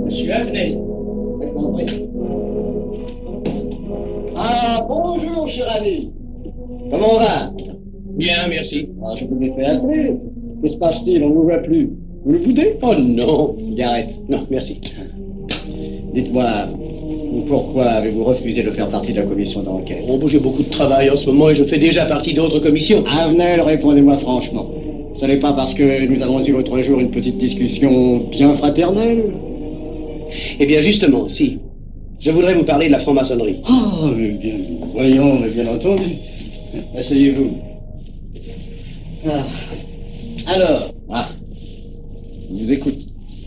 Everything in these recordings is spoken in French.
Monsieur Abnel. Ah, bonjour, cher ami. Comment on va? Bien, merci. Ah, je vous ai fait appeler. Que se passe-t-il? On ne vous voit plus. Vous le boudez? Oh non. Cigarette. Non, merci. Dites-moi, pourquoi avez-vous refusé de faire partie de la commission d'enquête? Oh, j'ai beaucoup de travail en ce moment et je fais déjà partie d'autres commissions. Avenel, répondez-moi franchement. Ce n'est pas parce que nous avons eu l'autre jour une petite discussion bien fraternelle? Eh bien, justement, si. Je voudrais vous parler de la franc-maçonnerie. Ah, mais bien, voyons, mais bien entendu. Asseyez-vous. Ah. Alors, je vous écoute.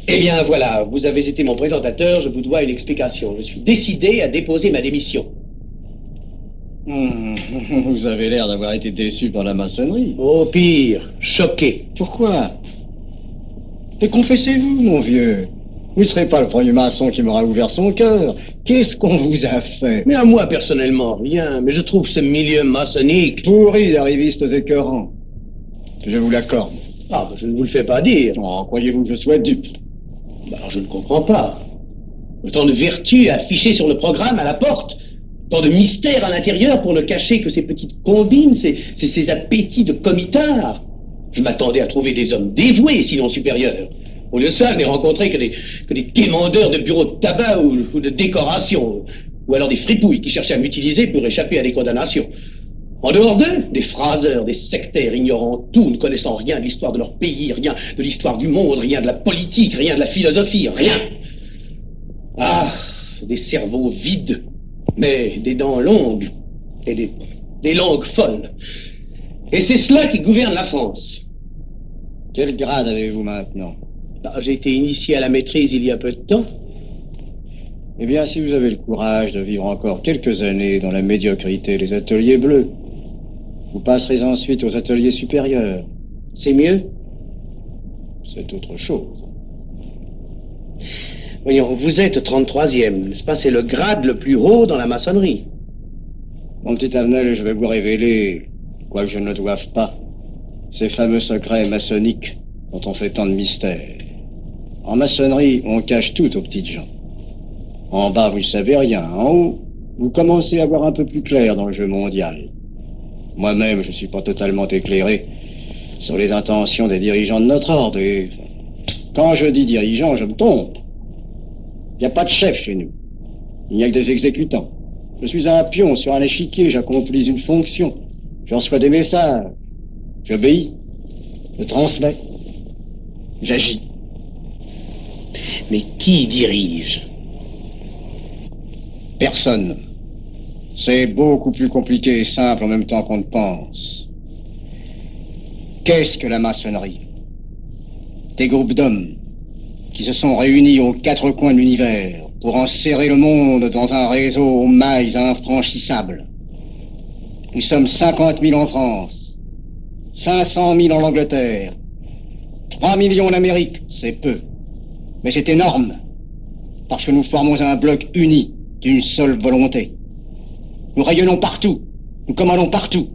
Eh bien, voilà, vous avez été mon présentateur, je vous dois une explication. Je suis décidé à déposer ma démission. Vous avez l'air d'avoir été déçu par la maçonnerie. Au pire, choqué. Pourquoi? Mais confessez-vous, mon vieux. Vous ne serez pas le premier maçon qui m'aura ouvert son cœur. Qu'est-ce qu'on vous a fait? Mais à moi, personnellement, rien. Mais je trouve ce milieu maçonnique... Pourri d'arrivistes écœurants. Je vous l'accorde. Ah, je ne vous le fais pas dire. Oh, croyez-vous que je sois dupe? Alors, je ne comprends pas. Autant de vertus affichées sur le programme à la porte. Tant de mystères à l'intérieur pour ne cacher que ces petites combines, ces appétits de comitard. Je m'attendais à trouver des hommes dévoués, sinon supérieurs. Au lieu de ça, je n'ai rencontré que des quémandeurs de bureaux de tabac ou de décoration, ou alors des fripouilles qui cherchaient à m'utiliser pour échapper à des condamnations. En dehors d'eux, des phraseurs, des sectaires ignorant tout, ne connaissant rien de l'histoire de leur pays, rien de l'histoire du monde, rien de la politique, rien de la philosophie, rien. Ah, des cerveaux vides, mais des dents longues et des langues folles. Et c'est cela qui gouverne la France. Quel grade avez-vous maintenant? J'ai été initié à la maîtrise il y a peu de temps. Eh bien, si vous avez le courage de vivre encore quelques années dans la médiocrité des ateliers bleus, vous passerez ensuite aux ateliers supérieurs. C'est mieux? C'est autre chose. Voyons, vous êtes 33e, n'est-ce pas? C'est le grade le plus haut dans la maçonnerie. Mon petit Avenel, je vais vous révéler, quoique je ne le doive pas, ces fameux secrets maçonniques dont on fait tant de mystères. En maçonnerie, on cache tout aux petites gens. En bas, vous ne savez rien. En haut, vous commencez à voir un peu plus clair dans le jeu mondial. Moi-même, je ne suis pas totalement éclairé sur les intentions des dirigeants de notre ordre. Et quand je dis dirigeants, je me trompe. Il n'y a pas de chef chez nous. Il n'y a que des exécutants. Je suis un pion sur un échiquier, j'accomplis une fonction. Je reçois des messages. J'obéis. Je transmets. J'agis. Mais qui dirige? Personne. C'est beaucoup plus compliqué et simple en même temps qu'on ne pense. Qu'est-ce que la maçonnerie? Des groupes d'hommes qui se sont réunis aux quatre coins de l'univers pour enserrer le monde dans un réseau aux mailles infranchissables. Nous sommes 50 000 en France, 500 000 en Angleterre, 3 millions en Amérique, c'est peu. Mais c'est énorme, parce que nous formons un bloc uni d'une seule volonté. Nous rayonnons partout, nous commandons partout.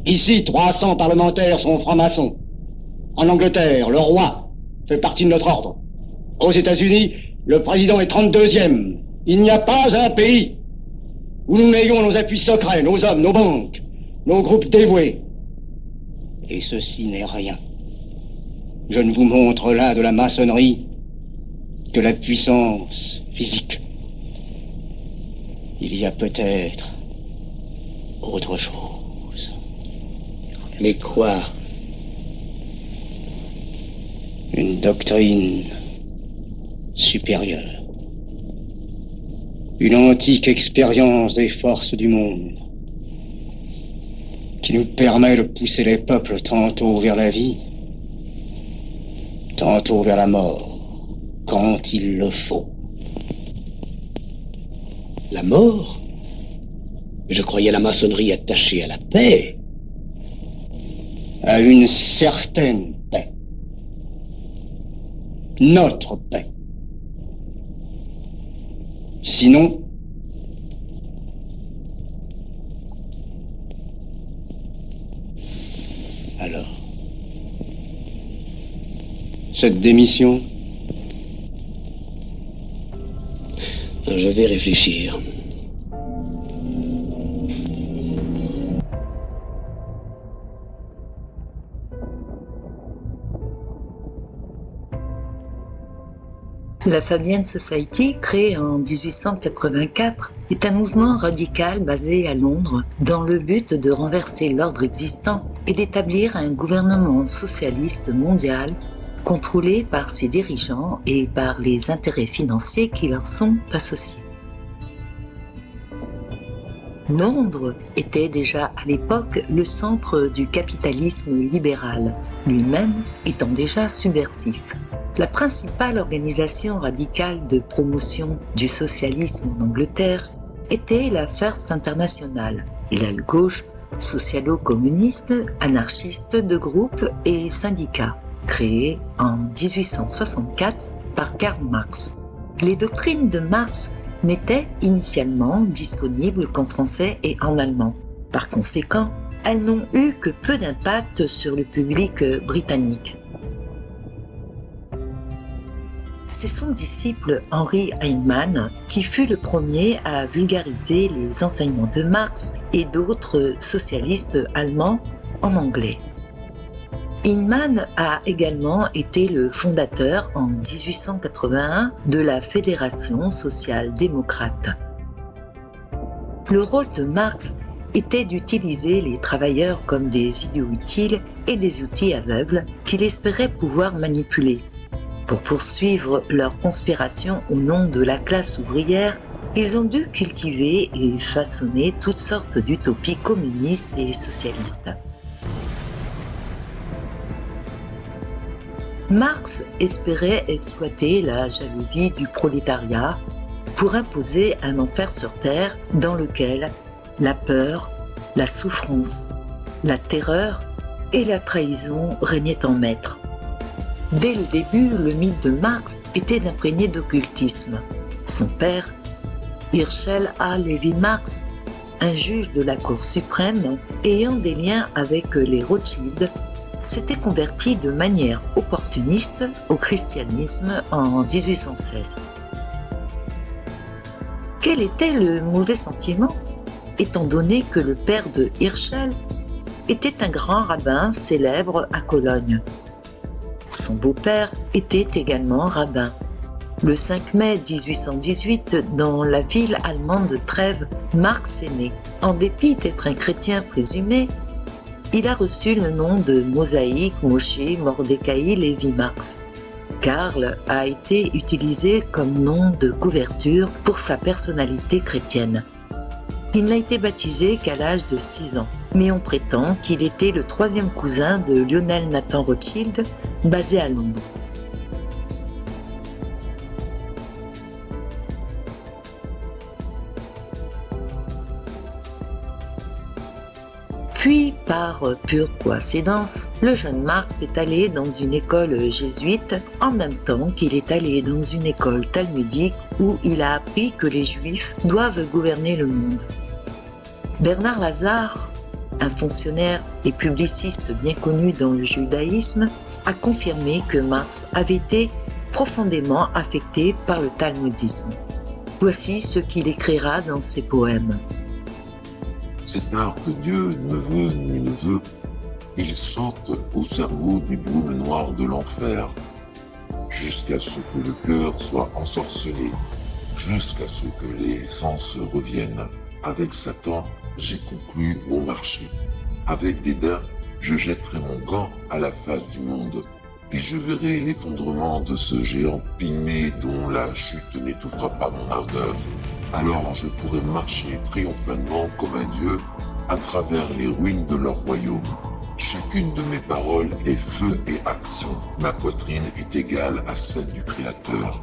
Ici, 300 parlementaires sont francs-maçons. En Angleterre, le roi fait partie de notre ordre. Aux États-Unis, le président est 32e. Il n'y a pas un pays où nous n'ayons nos appuis secrets, nos hommes, nos banques, nos groupes dévoués. Et ceci n'est rien. Je ne vous montre là de la maçonnerie que la puissance physique. Il y a peut-être autre chose. Mais quoi? Une doctrine supérieure. Une antique expérience des forces du monde qui nous permet de pousser les peuples tantôt vers la vie, tantôt vers la mort, quand il le faut. La mort? Je croyais la maçonnerie attachée à la paix. À une certaine paix. Notre paix. Sinon, alors, cette démission? Je vais réfléchir. La Fabian Society, créée en 1884, est un mouvement radical basé à Londres dans le but de renverser l'ordre existant et d'établir un gouvernement socialiste mondial contrôlé par ses dirigeants et par les intérêts financiers qui leur sont associés. Londres était déjà à l'époque le centre du capitalisme libéral, lui-même étant déjà subversif. La principale organisation radicale de promotion du socialisme en Angleterre était la First International, l'aile gauche socialo-communiste, anarchiste de groupes et syndicats, créée en 1864 par Karl Marx. Les doctrines de Marx n'étaient initialement disponibles qu'en français et en allemand. Par conséquent, elles n'ont eu que peu d'impact sur le public britannique. C'est son disciple Henry Hyndman qui fut le premier à vulgariser les enseignements de Marx et d'autres socialistes allemands en anglais. Hyndman a également été le fondateur en 1881 de la Fédération social-démocrate. Le rôle de Marx était d'utiliser les travailleurs comme des idiots utiles et des outils aveugles qu'il espérait pouvoir manipuler. Pour poursuivre leur conspiration au nom de la classe ouvrière, ils ont dû cultiver et façonner toutes sortes d'utopies communistes et socialistes. Marx espérait exploiter la jalousie du prolétariat pour imposer un enfer sur terre dans lequel la peur, la souffrance, la terreur et la trahison régnaient en maître. Dès le début, le mythe de Marx était imprégné d'occultisme. Son père, Herschel A. Levy Marx, un juge de la Cour suprême ayant des liens avec les Rothschild, s'était converti de manière opportuniste au christianisme en 1816. Quel était le mauvais sentiment, étant donné que le père de Herschel était un grand rabbin célèbre à Cologne? Son beau-père était également rabbin. Le 5 mai 1818, dans la ville allemande de Trèves, Marx est né. En dépit d'être un chrétien présumé, il a reçu le nom de Mosaïque Moshe Mordecai Levy Marx. Karl a été utilisé comme nom de couverture pour sa personnalité chrétienne. Il n'a été baptisé qu'à l'âge de 6 ans, mais on prétend qu'il était le 3e cousin de Lionel Nathan Rothschild, basé à Londres. Puis, par pure coïncidence, le jeune Marx est allé dans une école jésuite en même temps qu'il est allé dans une école talmudique où il a appris que les Juifs doivent gouverner le monde. Bernard Lazare, un fonctionnaire et publiciste bien connu dans le judaïsme, a confirmé que Marx avait été profondément affecté par le talmudisme. Voici ce qu'il écrira dans ses poèmes. Cet art que Dieu ne veut ni ne veut, il saute au cerveau du brume noir de l'enfer, jusqu'à ce que le cœur soit ensorcelé, jusqu'à ce que les sens reviennent. Avec Satan, j'ai conclu mon marché. Avec dédain, je jetterai mon gant à la face du monde, et je verrai l'effondrement de ce géant pygmée dont la chute n'étouffera pas mon ardeur. Alors je pourrai marcher triomphalement comme un dieu à travers les ruines de leur royaume. Chacune de mes paroles est feu et action. Ma poitrine est égale à celle du Créateur.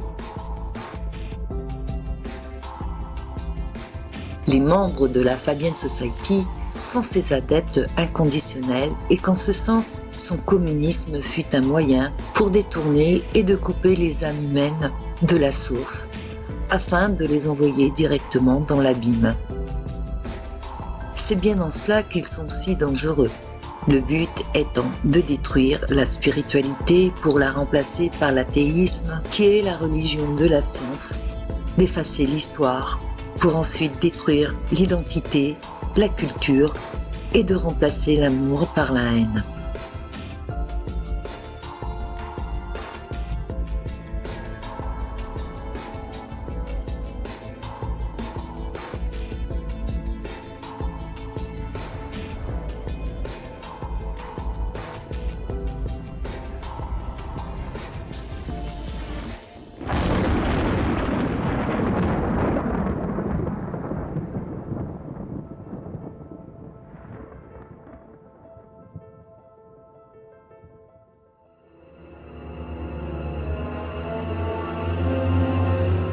Les membres de la Fabian Society sont ses adeptes inconditionnels et qu'en ce sens, son communisme fut un moyen pour détourner et de couper les âmes humaines de la source, afin de les envoyer directement dans l'abîme. C'est bien en cela qu'ils sont si dangereux. Le but étant de détruire la spiritualité pour la remplacer par l'athéisme, qui est la religion de la science, d'effacer l'histoire pour ensuite détruire l'identité, la culture et de remplacer l'amour par la haine.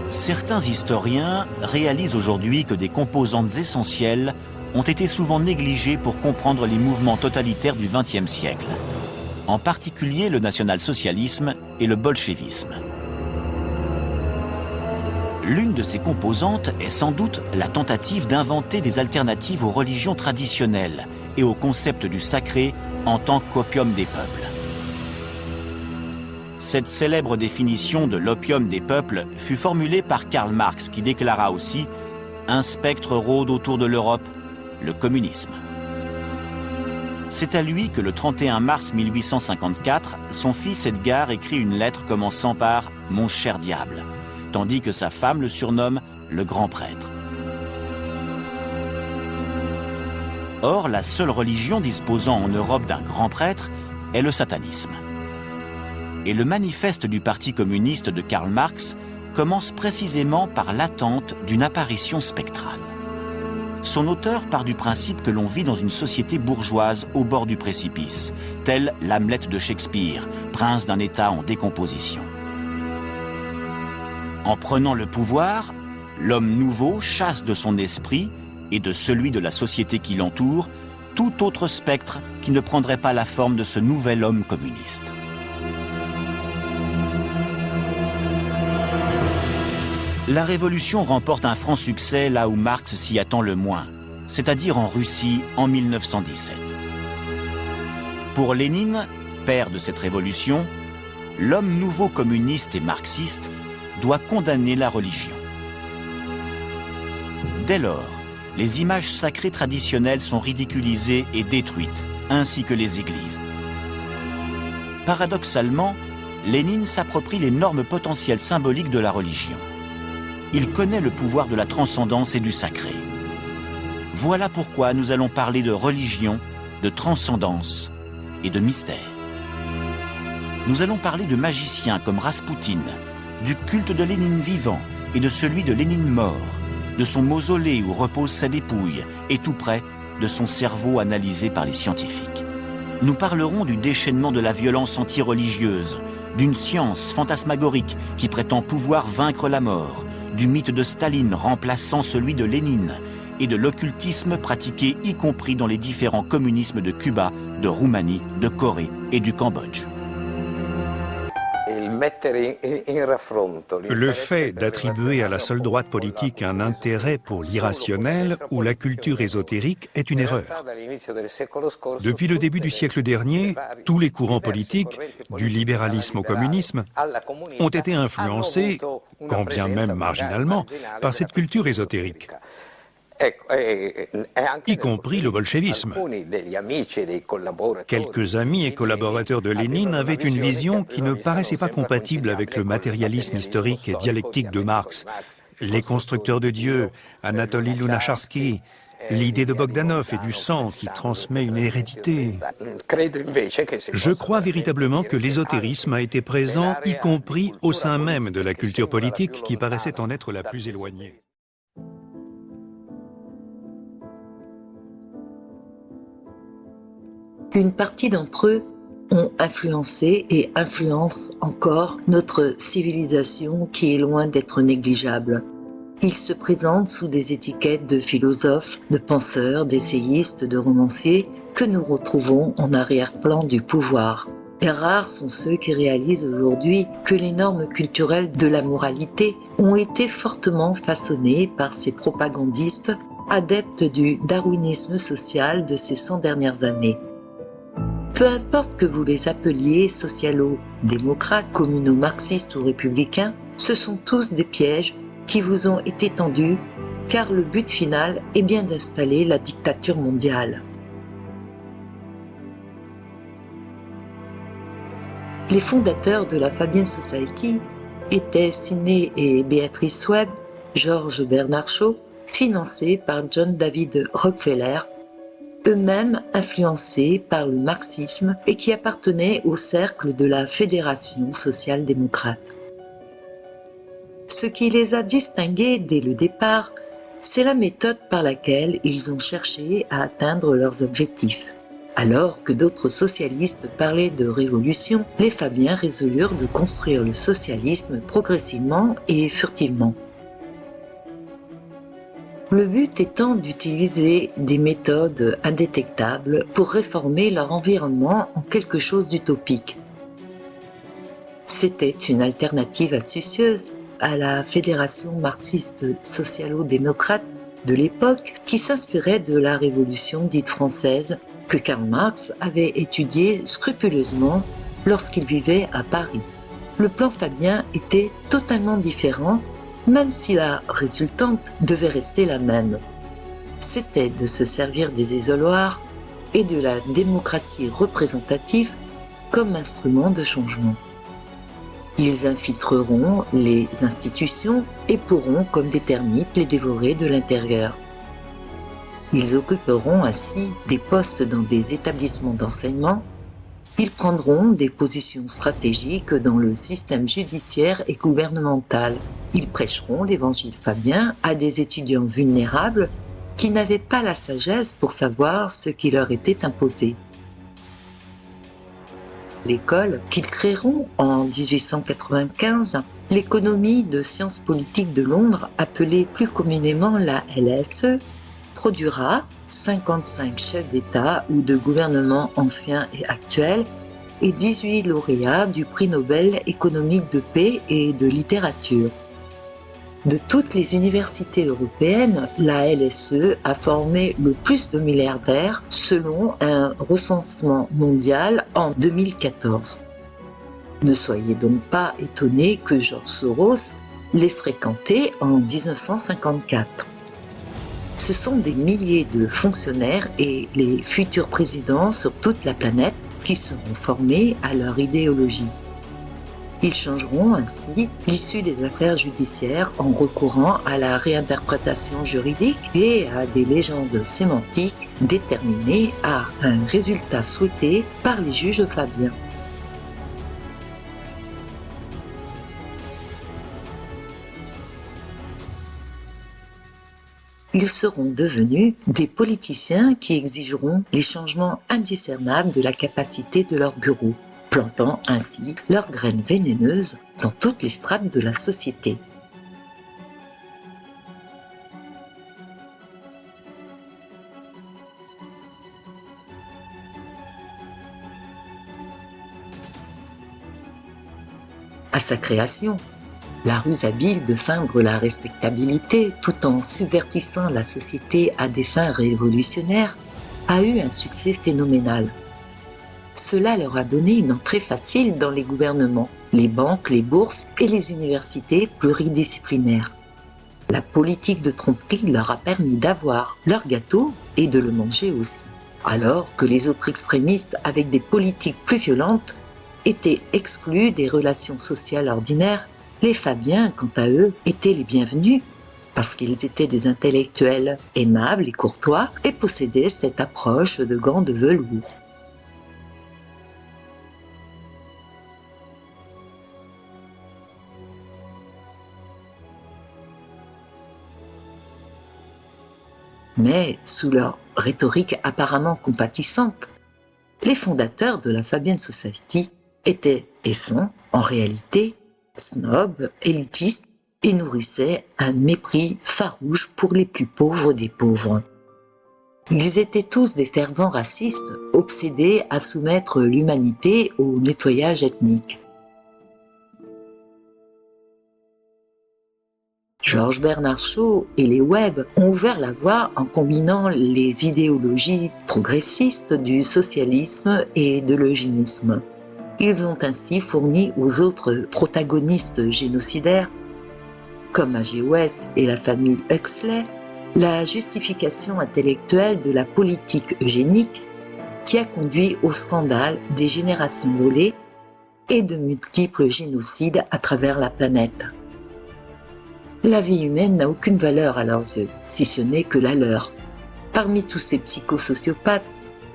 Certains historiens réalisent aujourd'hui que des composantes essentielles ont été souvent négligées pour comprendre les mouvements totalitaires du XXe siècle, en particulier le national-socialisme et le bolchevisme. L'une de ces composantes est sans doute la tentative d'inventer des alternatives aux religions traditionnelles et au concept du sacré en tant qu'opium des peuples. Cette célèbre définition de l'opium des peuples fut formulée par Karl Marx, qui déclara aussi « Un spectre rôde autour de l'Europe, le communisme ». C'est à lui que le 31 mars 1854, son fils Edgar écrit une lettre commençant par « Mon cher diable », tandis que sa femme le surnomme « le grand prêtre ». Or, la seule religion disposant en Europe d'un grand prêtre est le satanisme. Et le manifeste du Parti communiste de Karl Marx commence précisément par l'attente d'une apparition spectrale. Son auteur part du principe que l'on vit dans une société bourgeoise au bord du précipice, telle l'Hamlet de Shakespeare, prince d'un État en décomposition. En prenant le pouvoir, l'homme nouveau chasse de son esprit et de celui de la société qui l'entoure tout autre spectre qui ne prendrait pas la forme de ce nouvel homme communiste. La Révolution remporte un franc succès là où Marx s'y attend le moins, c'est-à-dire en Russie en 1917. Pour Lénine, père de cette révolution, l'homme nouveau communiste et marxiste doit condamner la religion. Dès lors, les images sacrées traditionnelles sont ridiculisées et détruites, ainsi que les églises. Paradoxalement, Lénine s'approprie l'énorme potentiel symbolique de la religion. Il connaît le pouvoir de la transcendance et du sacré. Voilà pourquoi nous allons parler de religion, de transcendance et de mystère. Nous allons parler de magiciens comme Raspoutine, du culte de Lénine vivant et de celui de Lénine mort, de son mausolée où repose sa dépouille et tout près de son cerveau analysé par les scientifiques. Nous parlerons du déchaînement de la violence anti-religieuse, d'une science fantasmagorique qui prétend pouvoir vaincre la mort, du mythe de Staline remplaçant celui de Lénine et de l'occultisme pratiqué y compris dans les différents communismes de Cuba, de Roumanie, de Corée et du Cambodge. Le fait d'attribuer à la seule droite politique un intérêt pour l'irrationnel ou la culture ésotérique est une erreur. Depuis le début du siècle dernier, tous les courants politiques, du libéralisme au communisme, ont été influencés, quand bien même marginalement, par cette culture ésotérique, y compris le bolchevisme. Quelques amis et collaborateurs de Lénine avaient une vision qui ne paraissait pas compatible avec le matérialisme historique et dialectique de Marx. Les constructeurs de Dieu, Anatoly Lunacharsky, l'idée de Bogdanov et du sang qui transmet une hérédité. Je crois véritablement que l'ésotérisme a été présent, y compris au sein même de la culture politique qui paraissait en être la plus éloignée. Une partie d'entre eux ont influencé et influencent encore notre civilisation qui est loin d'être négligeable. Ils se présentent sous des étiquettes de philosophes, de penseurs, d'essayistes, de romanciers que nous retrouvons en arrière-plan du pouvoir. Et rares sont ceux qui réalisent aujourd'hui que les normes culturelles de la moralité ont été fortement façonnées par ces propagandistes adeptes du darwinisme social de ces 100 dernières années. Peu importe que vous les appeliez socialo-démocrates, communo-marxistes ou républicains, ce sont tous des pièges qui vous ont été tendus, car le but final est bien d'installer la dictature mondiale. Les fondateurs de la Fabian Society étaient Sidney et Beatrice Webb, George Bernard Shaw, financés par John David Rockefeller, eux-mêmes influencés par le marxisme et qui appartenaient au cercle de la Fédération social-démocrate. Ce qui les a distingués dès le départ, c'est la méthode par laquelle ils ont cherché à atteindre leurs objectifs. Alors que d'autres socialistes parlaient de révolution, les Fabiens résolurent de construire le socialisme progressivement et furtivement. Le but étant d'utiliser des méthodes indétectables pour réformer leur environnement en quelque chose d'utopique. C'était une alternative astucieuse à la Fédération marxiste socialo-démocrate de l'époque qui s'inspirait de la Révolution dite française que Karl Marx avait étudié scrupuleusement lorsqu'il vivait à Paris. Le plan fabien était totalement différent, même si la résultante devait rester la même. C'était de se servir des isoloirs et de la démocratie représentative comme instrument de changement. Ils infiltreront les institutions et pourront, comme des termites, les dévorer de l'intérieur. Ils occuperont ainsi des postes dans des établissements d'enseignement. Ils prendront des positions stratégiques dans le système judiciaire et gouvernemental. Ils prêcheront l'évangile fabien à des étudiants vulnérables qui n'avaient pas la sagesse pour savoir ce qui leur était imposé. L'école qu'ils créeront en 1895, l'économie de sciences politiques de Londres, appelée plus communément la LSE, produira 55 chefs d'État ou de gouvernement anciens et actuels et 18 lauréats du prix Nobel économique de paix et de littérature. De toutes les universités européennes, la LSE a formé le plus de milliardaires selon un recensement mondial en 2014. Ne soyez donc pas étonnés que George Soros l'ait fréquenté en 1954. Ce sont des milliers de fonctionnaires et les futurs présidents sur toute la planète qui seront formés à leur idéologie. Ils changeront ainsi l'issue des affaires judiciaires en recourant à la réinterprétation juridique et à des légendes sémantiques déterminées à un résultat souhaité par les juges fabiens. Ils seront devenus des politiciens qui exigeront les changements indiscernables de la capacité de leur bureau, plantant ainsi leurs graines vénéneuses dans toutes les strates de la société. À sa création, la ruse habile de feindre la respectabilité tout en subvertissant la société à des fins révolutionnaires a eu un succès phénoménal. Cela leur a donné une entrée facile dans les gouvernements, les banques, les bourses et les universités pluridisciplinaires. La politique de tromperie leur a permis d'avoir leur gâteau et de le manger aussi. Alors que les autres extrémistes avec des politiques plus violentes étaient exclus des relations sociales ordinaires, les Fabiens, quant à eux, étaient les bienvenus parce qu'ils étaient des intellectuels aimables et courtois et possédaient cette approche de gants de velours. Mais sous leur rhétorique apparemment compatissante, les fondateurs de la Fabian Society étaient et sont, en réalité, snobs, élitistes et nourrissaient un mépris farouche pour les plus pauvres des pauvres. Ils étaient tous des fervents racistes, obsédés à soumettre l'humanité au nettoyage ethnique. George Bernard Shaw et les Webb ont ouvert la voie en combinant les idéologies progressistes du socialisme et de l'eugénisme. Ils ont ainsi fourni aux autres protagonistes génocidaires, comme H.G. Wells et la famille Huxley, la justification intellectuelle de la politique eugénique qui a conduit au scandale des générations volées et de multiples génocides à travers la planète. La vie humaine n'a aucune valeur à leurs yeux, si ce n'est que la leur. Parmi tous ces psychosociopathes,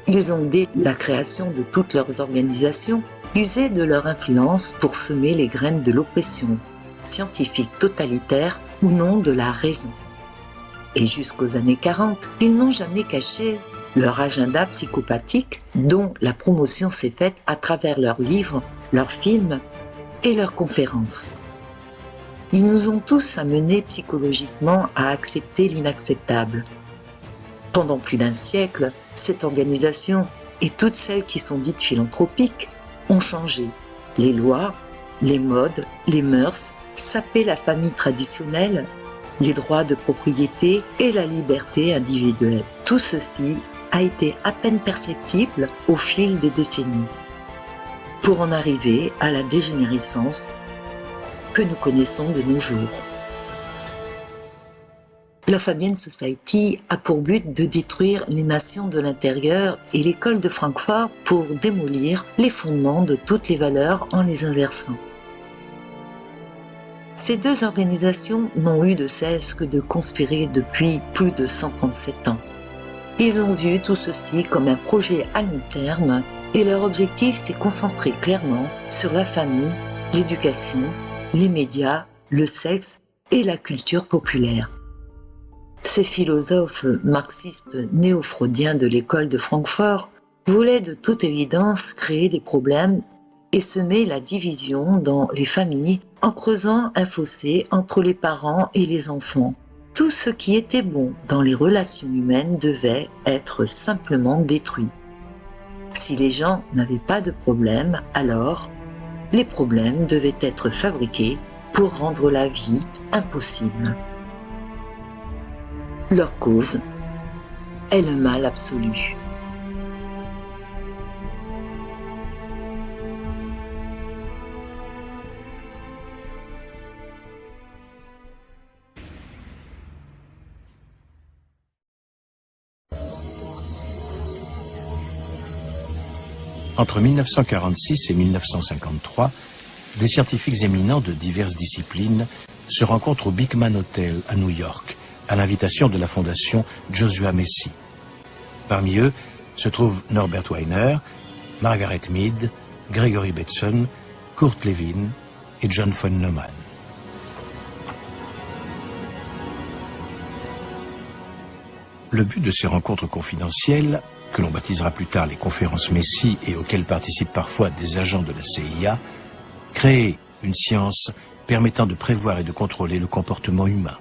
ils ont, dès la création de toutes leurs organisations, usé de leur influence pour semer les graines de l'oppression, scientifique totalitaire ou non de la raison. Et jusqu'aux années 40, ils n'ont jamais caché leur agenda psychopathique dont la promotion s'est faite à travers leurs livres, leurs films et leurs conférences. Ils nous ont tous amenés psychologiquement à accepter l'inacceptable. Pendant plus d'un siècle, cette organisation et toutes celles qui sont dites philanthropiques ont changé. Les lois, les modes, les mœurs, sapé la famille traditionnelle, les droits de propriété et la liberté individuelle. Tout ceci a été à peine perceptible au fil des décennies, pour en arriver à la dégénérescence que nous connaissons de nos jours. La Fabian Society a pour but de détruire les nations de l'intérieur et l'école de Francfort pour démolir les fondements de toutes les valeurs en les inversant. Ces deux organisations n'ont eu de cesse que de conspirer depuis plus de 137 ans. Ils ont vu tout ceci comme un projet à long terme et leur objectif s'est concentré clairement sur la famille, l'éducation, les médias, le sexe et la culture populaire. Ces philosophes marxistes néo-freudiens de l'école de Francfort voulaient de toute évidence créer des problèmes et semer la division dans les familles en creusant un fossé entre les parents et les enfants. Tout ce qui était bon dans les relations humaines devait être simplement détruit. Si les gens n'avaient pas de problème, alors les problèmes devaient être fabriqués pour rendre la vie impossible. Leur cause est le mal absolu. Entre 1946 et 1953, des scientifiques éminents de diverses disciplines se rencontrent au Beekman Hotel à New York, à l'invitation de la fondation Joshua Macy. Parmi eux se trouvent Norbert Wiener, Margaret Mead, Gregory Bateson, Kurt Lewin et John von Neumann. Le but de ces rencontres confidentielles, que l'on baptisera plus tard les conférences Macy et auxquelles participent parfois des agents de la CIA, créer une science permettant de prévoir et de contrôler le comportement humain.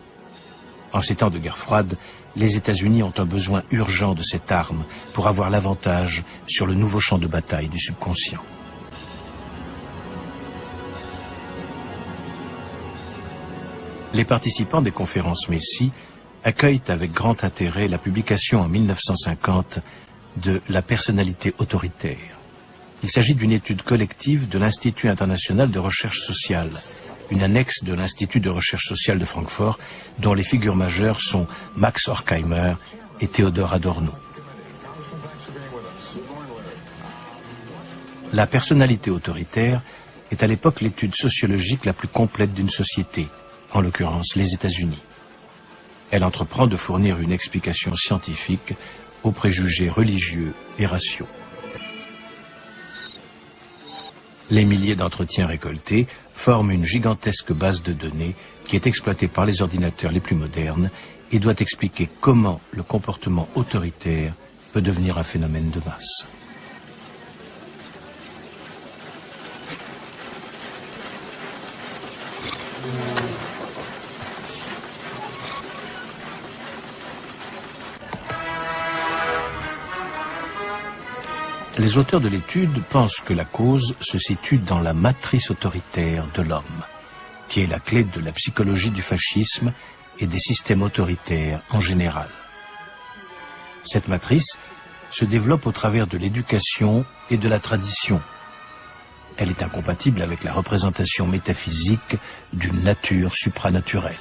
En ces temps de guerre froide, les États-Unis ont un besoin urgent de cette arme pour avoir l'avantage sur le nouveau champ de bataille du subconscient. Les participants des conférences Macy accueillent avec grand intérêt la publication en 1950 de La personnalité autoritaire. Il s'agit d'une étude collective de l'Institut international de recherche sociale, une annexe de l'Institut de recherche sociale de Francfort, dont les figures majeures sont Max Horkheimer et Theodor Adorno. La personnalité autoritaire est à l'époque l'étude sociologique la plus complète d'une société, en l'occurrence les États-Unis. Elle entreprend de fournir une explication scientifique aux préjugés religieux et raciaux. Les milliers d'entretiens récoltés forment une gigantesque base de données qui est exploitée par les ordinateurs les plus modernes et doit expliquer comment le comportement autoritaire peut devenir un phénomène de masse. Les auteurs de l'étude pensent que la cause se situe dans la matrice autoritaire de l'homme. qui est la clé de la psychologie du fascisme et des systèmes autoritaires en général. Cette matrice se développe au travers de l'éducation et de la tradition. Elle est incompatible avec la représentation métaphysique d'une nature supranaturelle.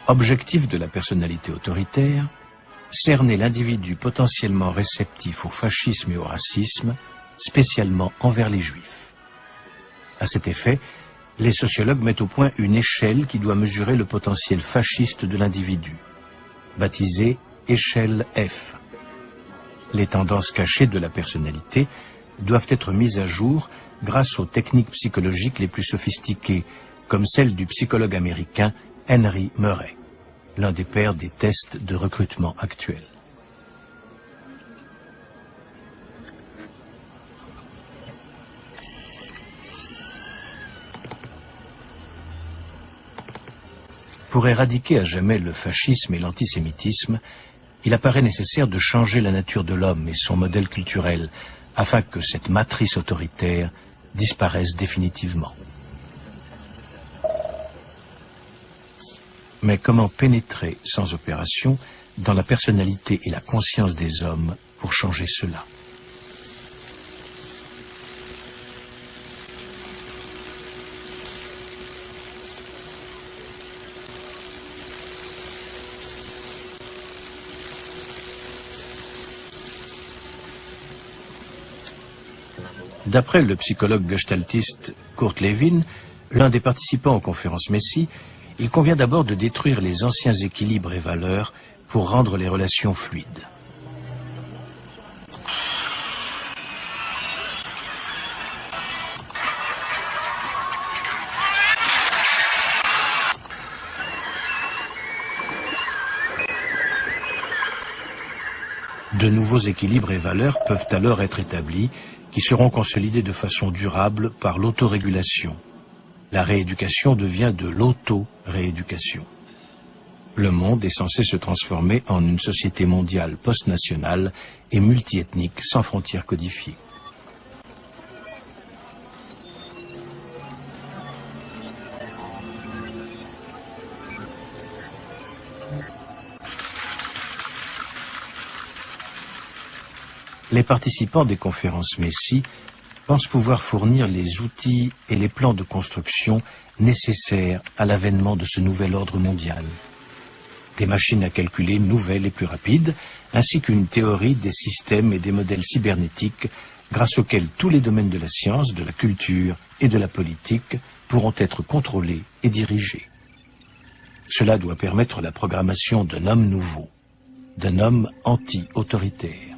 Objectif de la personnalité autoritaire, cerner l'individu potentiellement réceptif au fascisme et au racisme, spécialement envers les Juifs. À cet effet, les sociologues mettent au point une échelle qui doit mesurer le potentiel fasciste de l'individu, baptisée échelle F. Les tendances cachées de la personnalité doivent être mises à jour grâce aux techniques psychologiques les plus sophistiquées, comme celle du psychologue américain Henry Murray, l'un des pères des tests de recrutement actuels. Pour éradiquer à jamais le fascisme et l'antisémitisme, il apparaît nécessaire de changer la nature de l'homme et son modèle culturel, afin que cette matrice autoritaire disparaisse définitivement. Mais comment pénétrer sans opération dans la personnalité et la conscience des hommes pour changer cela? D'après le psychologue gestaltiste Kurt Lewin, l'un des participants aux conférences Messie, il convient d'abord de détruire les anciens équilibres et valeurs pour rendre les relations fluides. De nouveaux équilibres et valeurs peuvent alors être établis, qui seront consolidés de façon durable par l'autorégulation. La rééducation devient de l'auto-rééducation. Le monde est censé se transformer en une société mondiale post-nationale et multiethnique sans frontières codifiées. Les participants des conférences Messie pensent pouvoir fournir les outils et les plans de construction nécessaires à l'avènement de ce nouvel ordre mondial. Des machines à calculer nouvelles et plus rapides, ainsi qu'une théorie des systèmes et des modèles cybernétiques grâce auxquels tous les domaines de la science, de la culture et de la politique pourront être contrôlés et dirigés. Cela doit permettre la programmation d'un homme nouveau, d'un homme anti-autoritaire.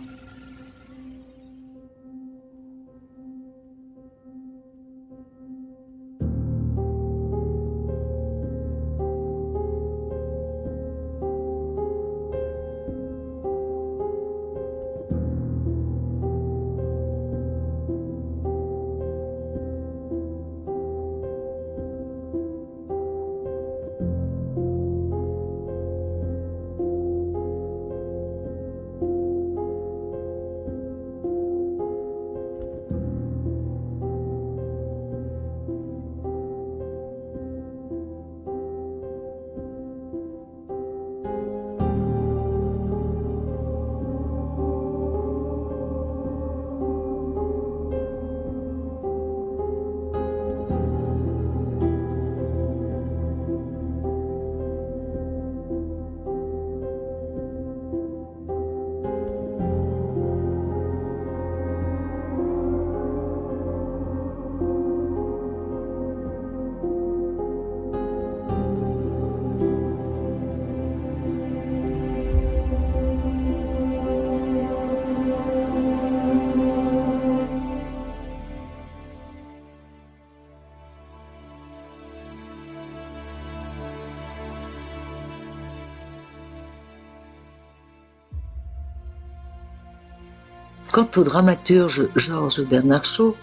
Quant au dramaturge Georges Bernard Shaw,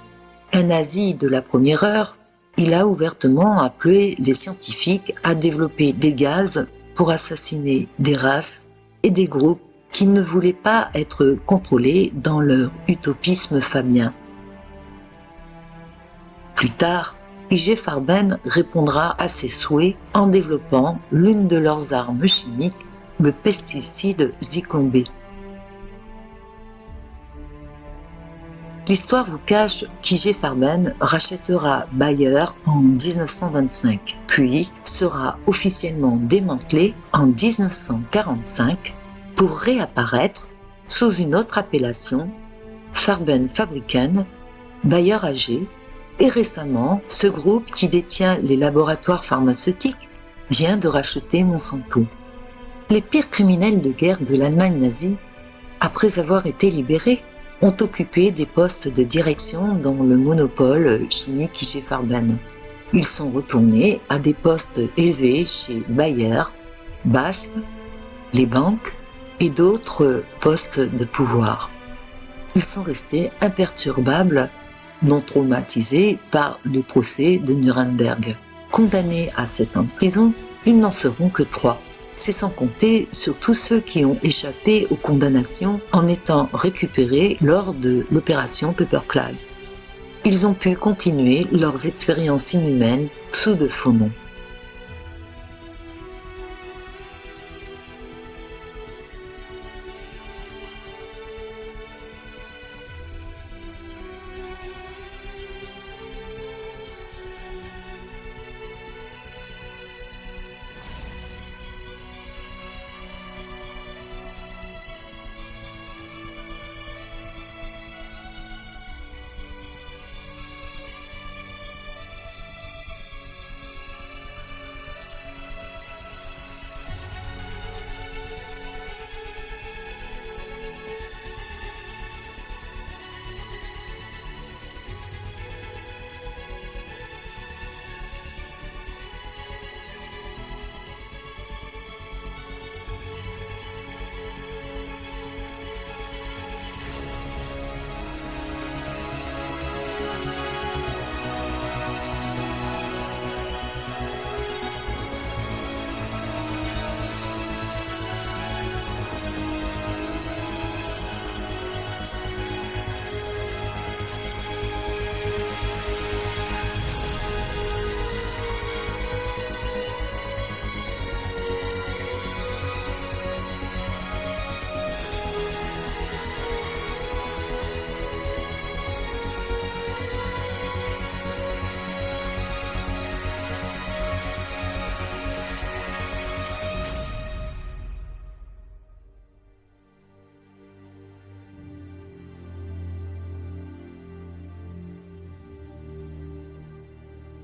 un nazi de la première heure, il a ouvertement appelé les scientifiques à développer des gaz pour assassiner des races et des groupes qui ne voulaient pas être contrôlés dans leur utopisme fabien. Plus tard, I.G. Farben répondra à ces souhaits en développant l'une de leurs armes chimiques, le pesticide Zyklon B. L'histoire vous cache qu'I.G. Farben rachètera Bayer en 1925, puis sera officiellement démantelé en 1945 pour réapparaître sous une autre appellation, Farben Fabriken, Bayer AG, et récemment, ce groupe qui détient les laboratoires pharmaceutiques vient de racheter Monsanto. Les pires criminels de guerre de l'Allemagne nazie, après avoir été libérés, ont occupé des postes de direction dans le monopole chimique I.G. Farben. Ils sont retournés à des postes élevés chez Bayer, BASF, les banques et d'autres postes de pouvoir. Ils sont restés imperturbables, non traumatisés par les procès de Nuremberg. Condamnés à 7 ans de prison, ils n'en feront que 3. C'est sans compter sur tous ceux qui ont échappé aux condamnations en étant récupérés lors de l'opération Paperclay. Ils ont pu continuer leurs expériences inhumaines sous de faux noms.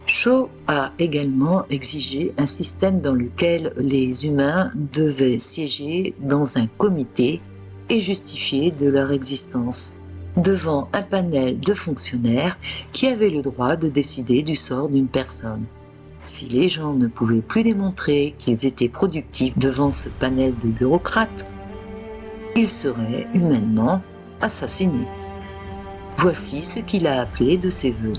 Shaw a également exigé un système dans lequel les humains devaient siéger dans un comité et justifier de leur existence, devant un panel de fonctionnaires qui avaient le droit de décider du sort d'une personne. Si les gens ne pouvaient plus démontrer qu'ils étaient productifs devant ce panel de bureaucrates, ils seraient humainement assassinés. Voici ce qu'il a appelé de ses vœux.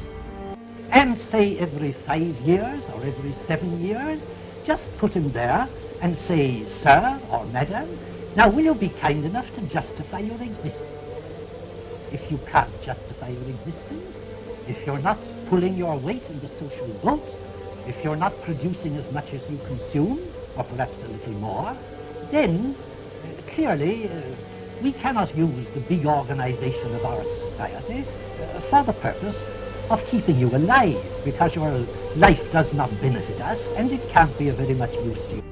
And say every 5 years or every 7 years, just put him there and say, Sir or Madam, now will you be kind enough to justify your existence? If you can't justify your existence, if you're not pulling your weight in the social vote, if you're not producing as much as you consume, or perhaps a little more, then clearly we cannot use the big organization of our society for the purpose of keeping you alive, because your life does not benefit us and it can't be of very much use to you.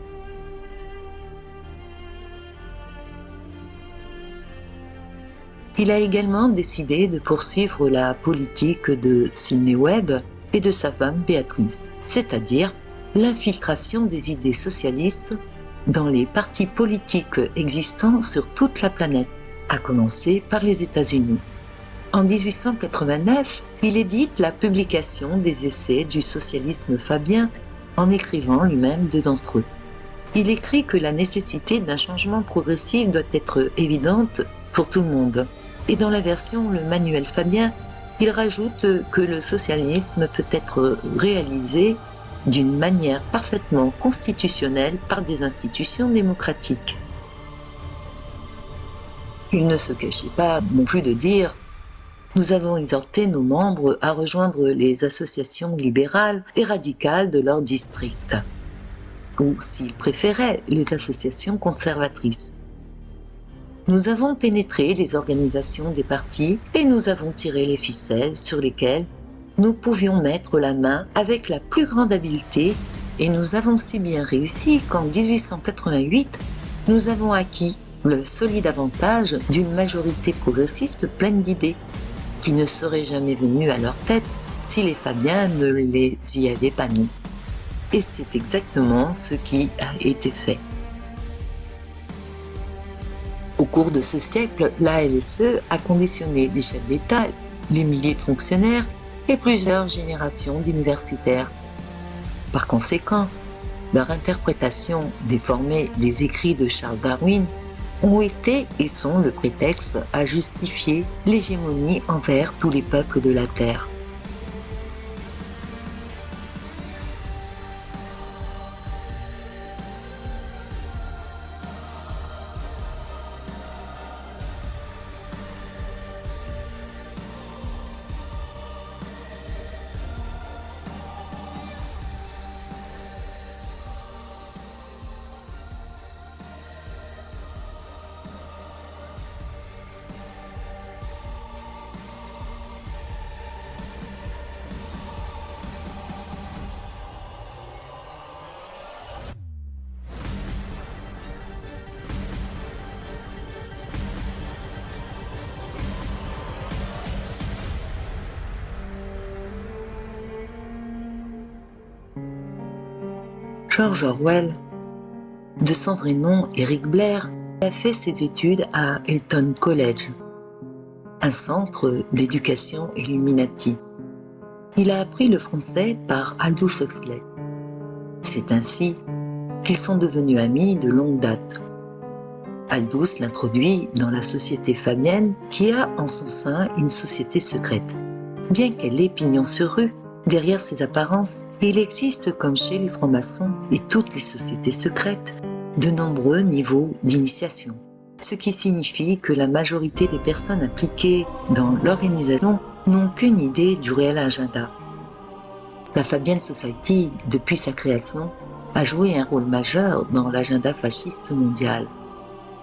Il a également décidé de poursuivre la politique de Sidney Webb et de sa femme Béatrice, c'est-à-dire l'infiltration des idées socialistes dans les partis politiques existants sur toute la planète, à commencer par les États-Unis. En 1889, il édite la publication des essais du socialisme fabien en écrivant lui-même deux d'entre eux. Il écrit que la nécessité d'un changement progressif doit être évidente pour tout le monde. Et dans la version Le Manuel Fabien, il rajoute que le socialisme peut être réalisé d'une manière parfaitement constitutionnelle par des institutions démocratiques. Il ne se cachait pas non plus de dire « Nous avons exhorté nos membres à rejoindre les associations libérales et radicales de leur district. » Ou, s'ils préféraient, les associations conservatrices. Nous avons pénétré les organisations des partis et nous avons tiré les ficelles sur lesquelles nous pouvions mettre la main avec la plus grande habileté et nous avons si bien réussi qu'en 1888, nous avons acquis le solide avantage d'une majorité progressiste pleine d'idées qui ne serait jamais venue à leur tête si les Fabiens ne les y avaient pas mis. Et c'est exactement ce qui a été fait. Au cours de ce siècle, la LSE a conditionné les chefs d'État, les milliers de fonctionnaires et plusieurs générations d'universitaires. Par conséquent, leur interprétation déformée des écrits de Charles Darwin ont été et sont le prétexte à justifier l'hégémonie envers tous les peuples de la Terre. George Orwell, de son vrai nom Eric Blair, a fait ses études à Eton College, un centre d'éducation Illuminati. Il a appris le français par Aldous Huxley. C'est ainsi qu'ils sont devenus amis de longue date. Aldous l'introduit dans la société fabienne qui a en son sein une société secrète. Bien qu'elle ait pignon sur rue, derrière ces apparences, il existe, comme chez les francs-maçons et toutes les sociétés secrètes, de nombreux niveaux d'initiation. Ce qui signifie que la majorité des personnes impliquées dans l'organisation n'ont qu'une idée du réel agenda. La Fabian Society, depuis sa création, a joué un rôle majeur dans l'agenda fasciste mondial.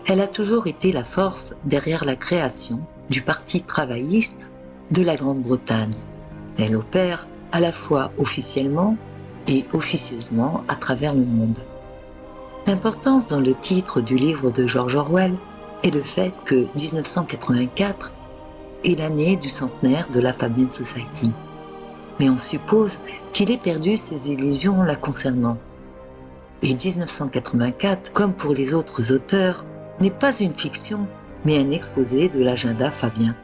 Elle a toujours été la force derrière la création du Parti travailliste de la Grande-Bretagne. Elle opère à la fois officiellement et officieusement à travers le monde. L'importance dans le titre du livre de George Orwell est le fait que 1984 est l'année du centenaire de la Fabian Society. Mais on suppose qu'il ait perdu ses illusions la concernant. Et 1984, comme pour les autres auteurs, n'est pas une fiction, mais un exposé de l'agenda fabien.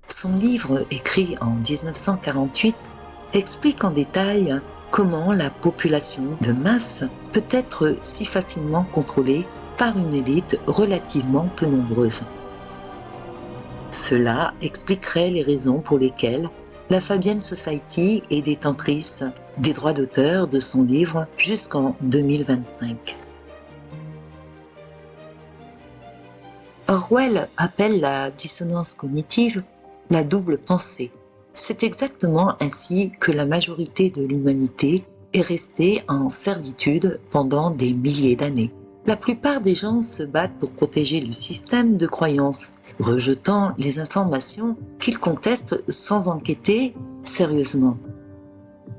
Son livre, écrit en 1948, explique en détail comment la population de masse peut être si facilement contrôlée par une élite relativement peu nombreuse. Cela expliquerait les raisons pour lesquelles la Fabian Society est détentrice des droits d'auteur de son livre jusqu'en 2025. Orwell appelle la dissonance cognitive la double pensée. C'est exactement ainsi que la majorité de l'humanité est restée en servitude pendant des milliers d'années. La plupart des gens se battent pour protéger le système de croyances, rejetant les informations qu'ils contestent sans enquêter sérieusement.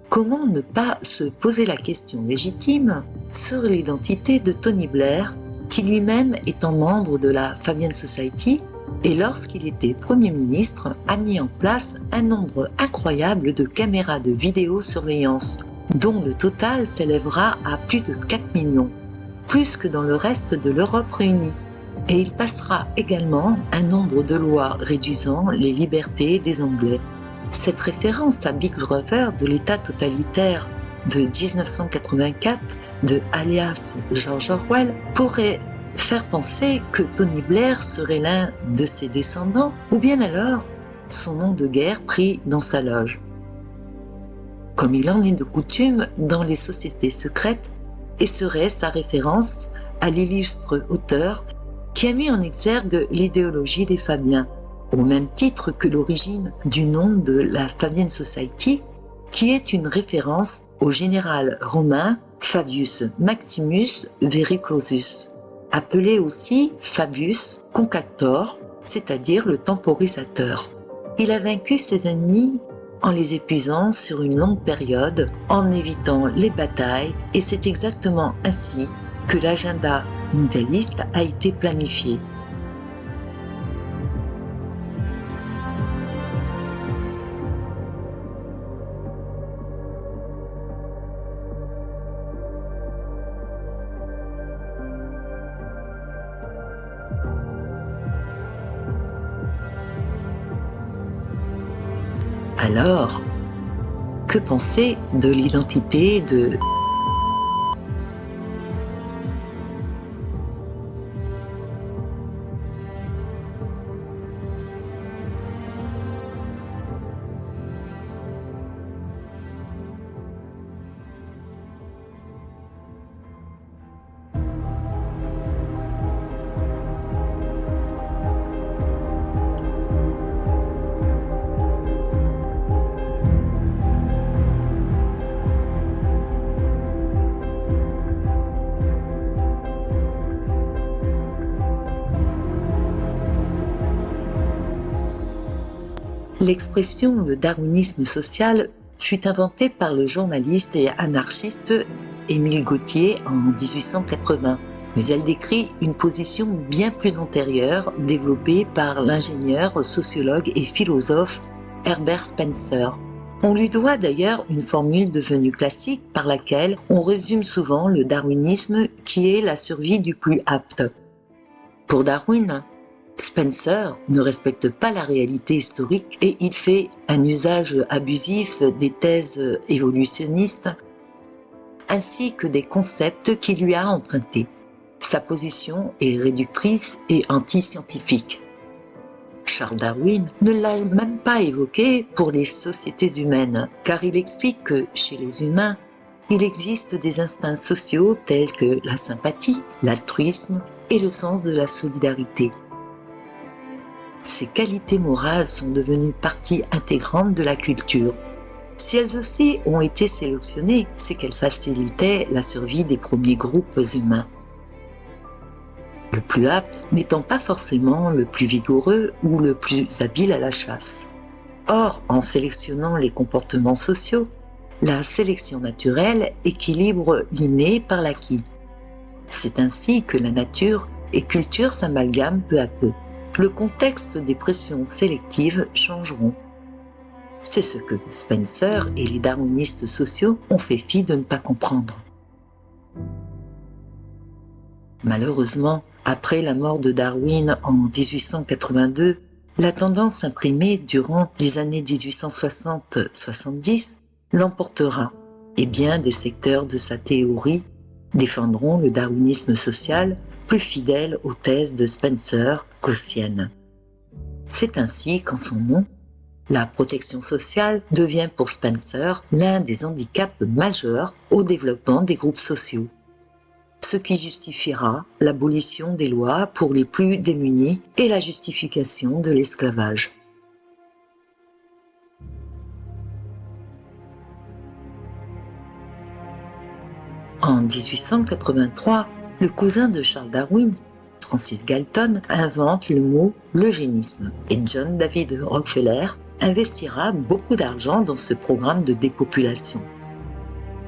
Comment ne pas se poser la question légitime sur l'identité de Tony Blair, qui lui-même étant membre de la Fabian Society, et lorsqu'il était Premier ministre, a mis en place un nombre incroyable de caméras de vidéosurveillance, dont le total s'élèvera à plus de 4 millions, plus que dans le reste de l'Europe réunie. Et il passera également un nombre de lois réduisant les libertés des Anglais. Cette référence à Big Brother de l'État totalitaire de 1984 de alias George Orwell pourrait faire penser que Tony Blair serait l'un de ses descendants, ou bien alors son nom de guerre pris dans sa loge. Comme il en est de coutume dans les sociétés secrètes, et serait sa référence à l'illustre auteur qui a mis en exergue l'idéologie des Fabiens, au même titre que l'origine du nom de la Fabian Society, qui est une référence au général romain Fabius Maximus Verrucosus, appelé aussi Fabius Concactor, c'est-à-dire le temporisateur. Il a vaincu ses ennemis en les épuisant sur une longue période, en évitant les batailles, et c'est exactement ainsi que l'agenda mondialiste a été planifié. Alors, que penser de l'identité de L'expression « le darwinisme social » fut inventée par le journaliste et anarchiste Émile Gautier en 1880, mais elle décrit une position bien plus antérieure développée par l'ingénieur, sociologue et philosophe Herbert Spencer. On lui doit d'ailleurs une formule devenue classique par laquelle on résume souvent le darwinisme qui est la survie du plus apte. Pour Darwin, Spencer ne respecte pas la réalité historique et il fait un usage abusif des thèses évolutionnistes ainsi que des concepts qu'il lui a empruntés. Sa position est réductrice et anti-scientifique. Charles Darwin ne l'a même pas évoqué pour les sociétés humaines, car il explique que chez les humains, il existe des instincts sociaux tels que la sympathie, l'altruisme et le sens de la solidarité. Ces qualités morales sont devenues partie intégrante de la culture. Si elles aussi ont été sélectionnées, c'est qu'elles facilitaient la survie des premiers groupes humains. Le plus apte n'étant pas forcément le plus vigoureux ou le plus habile à la chasse. Or, en sélectionnant les comportements sociaux, la sélection naturelle équilibre l'inné par l'acquis. C'est ainsi que la nature et culture s'amalgament peu à peu. Le contexte des pressions sélectives changeront. C'est ce que Spencer et les darwinistes sociaux ont fait fi de ne pas comprendre. Malheureusement, après la mort de Darwin en 1882, la tendance imprimée durant les années 1860-70 l'emportera, et bien des secteurs de sa théorie défendront le darwinisme social plus fidèle aux thèses de Spencer qu'aux siennes. C'est ainsi qu'en son nom, la protection sociale devient pour Spencer l'un des handicaps majeurs au développement des groupes sociaux, ce qui justifiera l'abolition des lois pour les plus démunis et la justification de l'esclavage. En 1883, le cousin de Charles Darwin, Francis Galton, invente le mot l'eugénisme et John David Rockefeller investira beaucoup d'argent dans ce programme de dépopulation.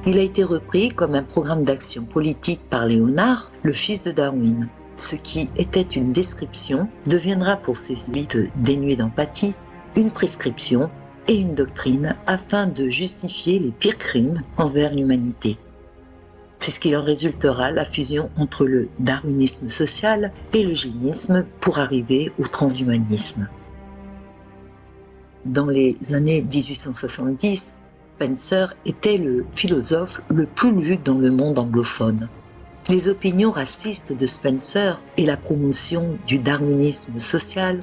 Il a été repris comme un programme d'action politique par Léonard, le fils de Darwin. Ce qui était une description deviendra pour ces élites dénuées d'empathie une prescription et une doctrine afin de justifier les pires crimes envers l'humanité, puisqu'il en résultera la fusion entre le darwinisme social et l'eugénisme pour arriver au transhumanisme. Dans les années 1870, Spencer était le philosophe le plus lu dans le monde anglophone. Les opinions racistes de Spencer et la promotion du darwinisme social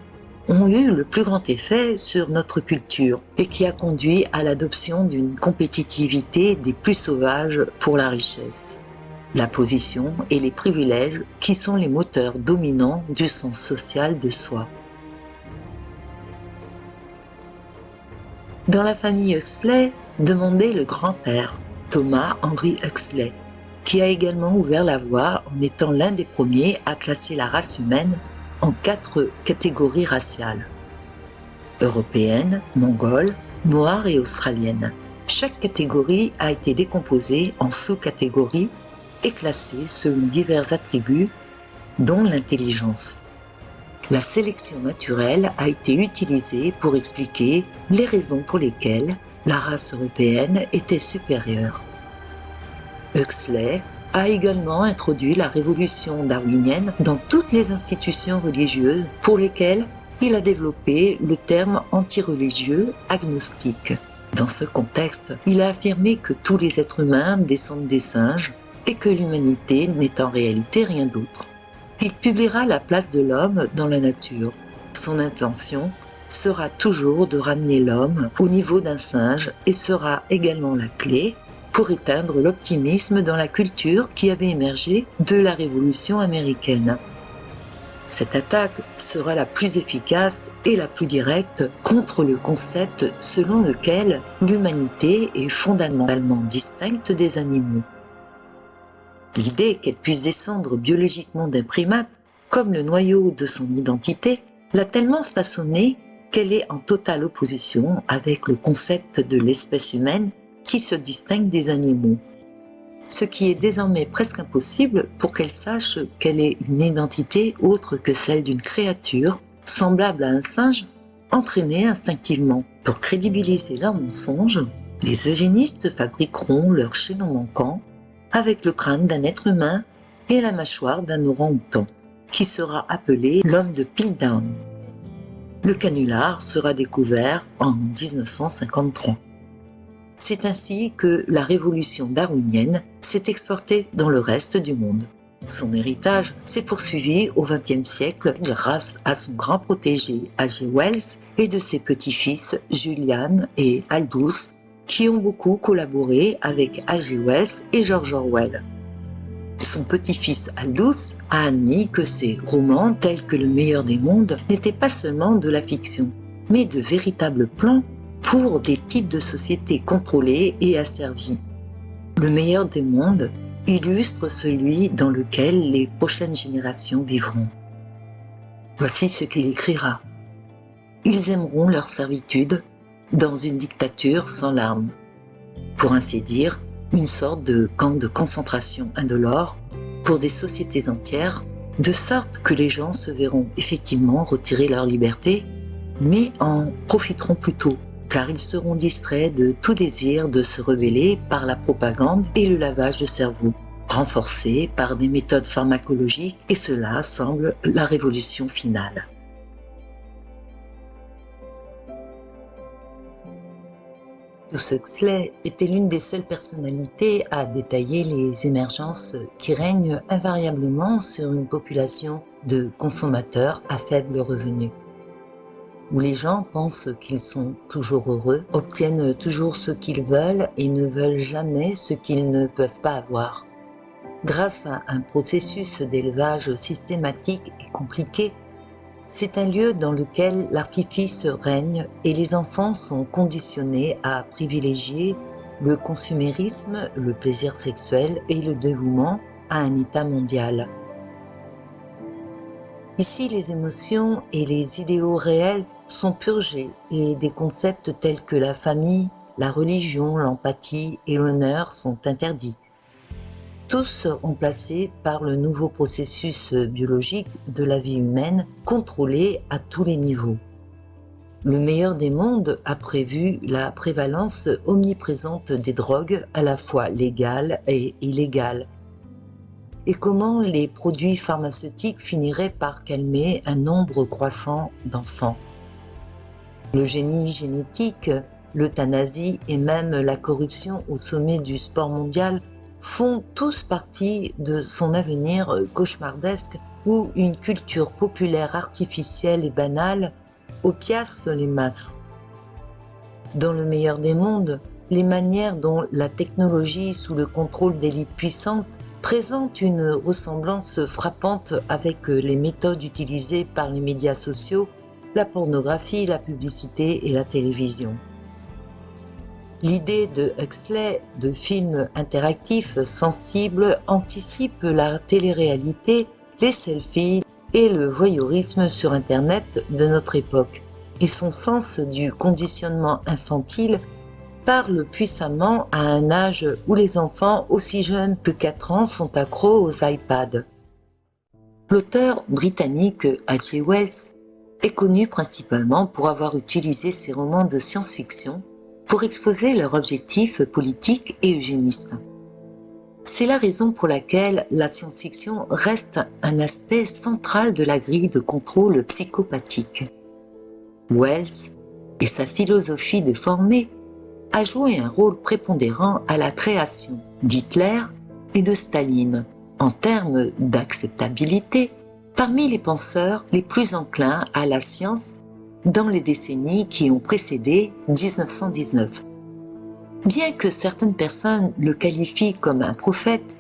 ont eu le plus grand effet sur notre culture et qui a conduit à l'adoption d'une compétitivité des plus sauvages pour la richesse. la position et les privilèges qui sont les moteurs dominants du sens social de soi. Dans la famille Huxley, demandait le grand-père, Thomas Henry Huxley, qui a également ouvert la voie en étant l'un des premiers à classer la race humaine en 4 catégories raciales: européenne, mongole, noire et australienne. Chaque catégorie a été décomposée en sous-catégories et classée selon divers attributs, dont l'intelligence. La sélection naturelle a été utilisée pour expliquer les raisons pour lesquelles la race européenne était supérieure. Huxley a également introduit la révolution darwinienne dans toutes les institutions religieuses pour lesquelles il a développé le terme antireligieux agnostique. Dans ce contexte, il a affirmé que tous les êtres humains descendent des singes et que l'humanité n'est en réalité rien d'autre. Il publiera la place de l'homme dans la nature. Son intention sera toujours de ramener l'homme au niveau d'un singe et sera également la clé pour éteindre l'optimisme dans la culture qui avait émergé de la Révolution américaine. Cette attaque sera la plus efficace et la plus directe contre le concept selon lequel l'humanité est fondamentalement distincte des animaux. L'idée qu'elle puisse descendre biologiquement d'un primate, comme le noyau de son identité, l'a tellement façonnée qu'elle est en totale opposition avec le concept de l'espèce humaine qui se distingue des animaux. Ce qui est désormais presque impossible pour qu'elle sache qu'elle ait une identité autre que celle d'une créature, semblable à un singe, entraînée instinctivement. Pour crédibiliser leur mensonge, les eugénistes fabriqueront leur chaînon manquant avec le crâne d'un être humain et la mâchoire d'un orang-outan, qui sera appelé l'homme de Piltdown. Le canular sera découvert en 1953. C'est ainsi que la révolution darwinienne s'est exportée dans le reste du monde. Son héritage s'est poursuivi au XXe siècle grâce à son grand protégé H.G. Wells et de ses petits-fils Julian et Aldous, qui ont beaucoup collaboré avec H.G. Wells et George Orwell. Son petit-fils Aldous a admis que ses romans, tels que Le meilleur des mondes, n'étaient pas seulement de la fiction, mais de véritables plans pour des types de sociétés contrôlées et asservies. Le meilleur des mondes illustre celui dans lequel les prochaines générations vivront. Voici ce qu'il écrira. Ils aimeront leur servitude dans une dictature sans larmes. Pour ainsi dire, une sorte de camp de concentration indolore pour des sociétés entières, de sorte que les gens se verront effectivement retirer leur liberté, mais en profiteront plutôt, car ils seront distraits de tout désir de se rebeller par la propagande et le lavage de cerveau, renforcés par des méthodes pharmacologiques, et cela semble la révolution finale. Huxley était l'une des seules personnalités à détailler les émergences qui règnent invariablement sur une population de consommateurs à faible revenu, où les gens pensent qu'ils sont toujours heureux, obtiennent toujours ce qu'ils veulent et ne veulent jamais ce qu'ils ne peuvent pas avoir. Grâce à un processus d'élevage systématique et compliqué, c'est un lieu dans lequel l'artifice règne et les enfants sont conditionnés à privilégier le consumérisme, le plaisir sexuel et le dévouement à un état mondial. Ici, les émotions et les idéaux réels sont purgés et des concepts tels que la famille, la religion, l'empathie et l'honneur sont interdits. Tous remplacés par le nouveau processus biologique de la vie humaine, contrôlé à tous les niveaux. Le meilleur des mondes a prévu la prévalence omniprésente des drogues, à la fois légales et illégales, et comment les produits pharmaceutiques finiraient par calmer un nombre croissant d'enfants. Le génie génétique, l'euthanasie et même la corruption au sommet du sport mondial font tous partie de son avenir cauchemardesque où une culture populaire artificielle et banale opiace les masses. Dans le meilleur des mondes, les manières dont la technologie sous le contrôle d'élites puissantes présente une ressemblance frappante avec les méthodes utilisées par les médias sociaux, la pornographie, la publicité et la télévision. L'idée de Huxley de films interactifs sensibles anticipe la télé-réalité, les selfies et le voyeurisme sur Internet de notre époque. Et son sens du conditionnement infantile parle puissamment à un âge où les enfants aussi jeunes que 4 ans sont accros aux iPads. L'auteur britannique H.G. Wells est connu principalement pour avoir utilisé ses romans de science-fiction pour exposer leurs objectifs politiques et eugénistes. C'est la raison pour laquelle la science-fiction reste un aspect central de la grille de contrôle psychopathique. Wells et sa philosophie déformée a joué un rôle prépondérant à la création d'Hitler et de Staline en termes d'acceptabilité parmi les penseurs les plus enclins à la science dans les décennies qui ont précédé 1919. Bien que certaines personnes le qualifient comme un prophète,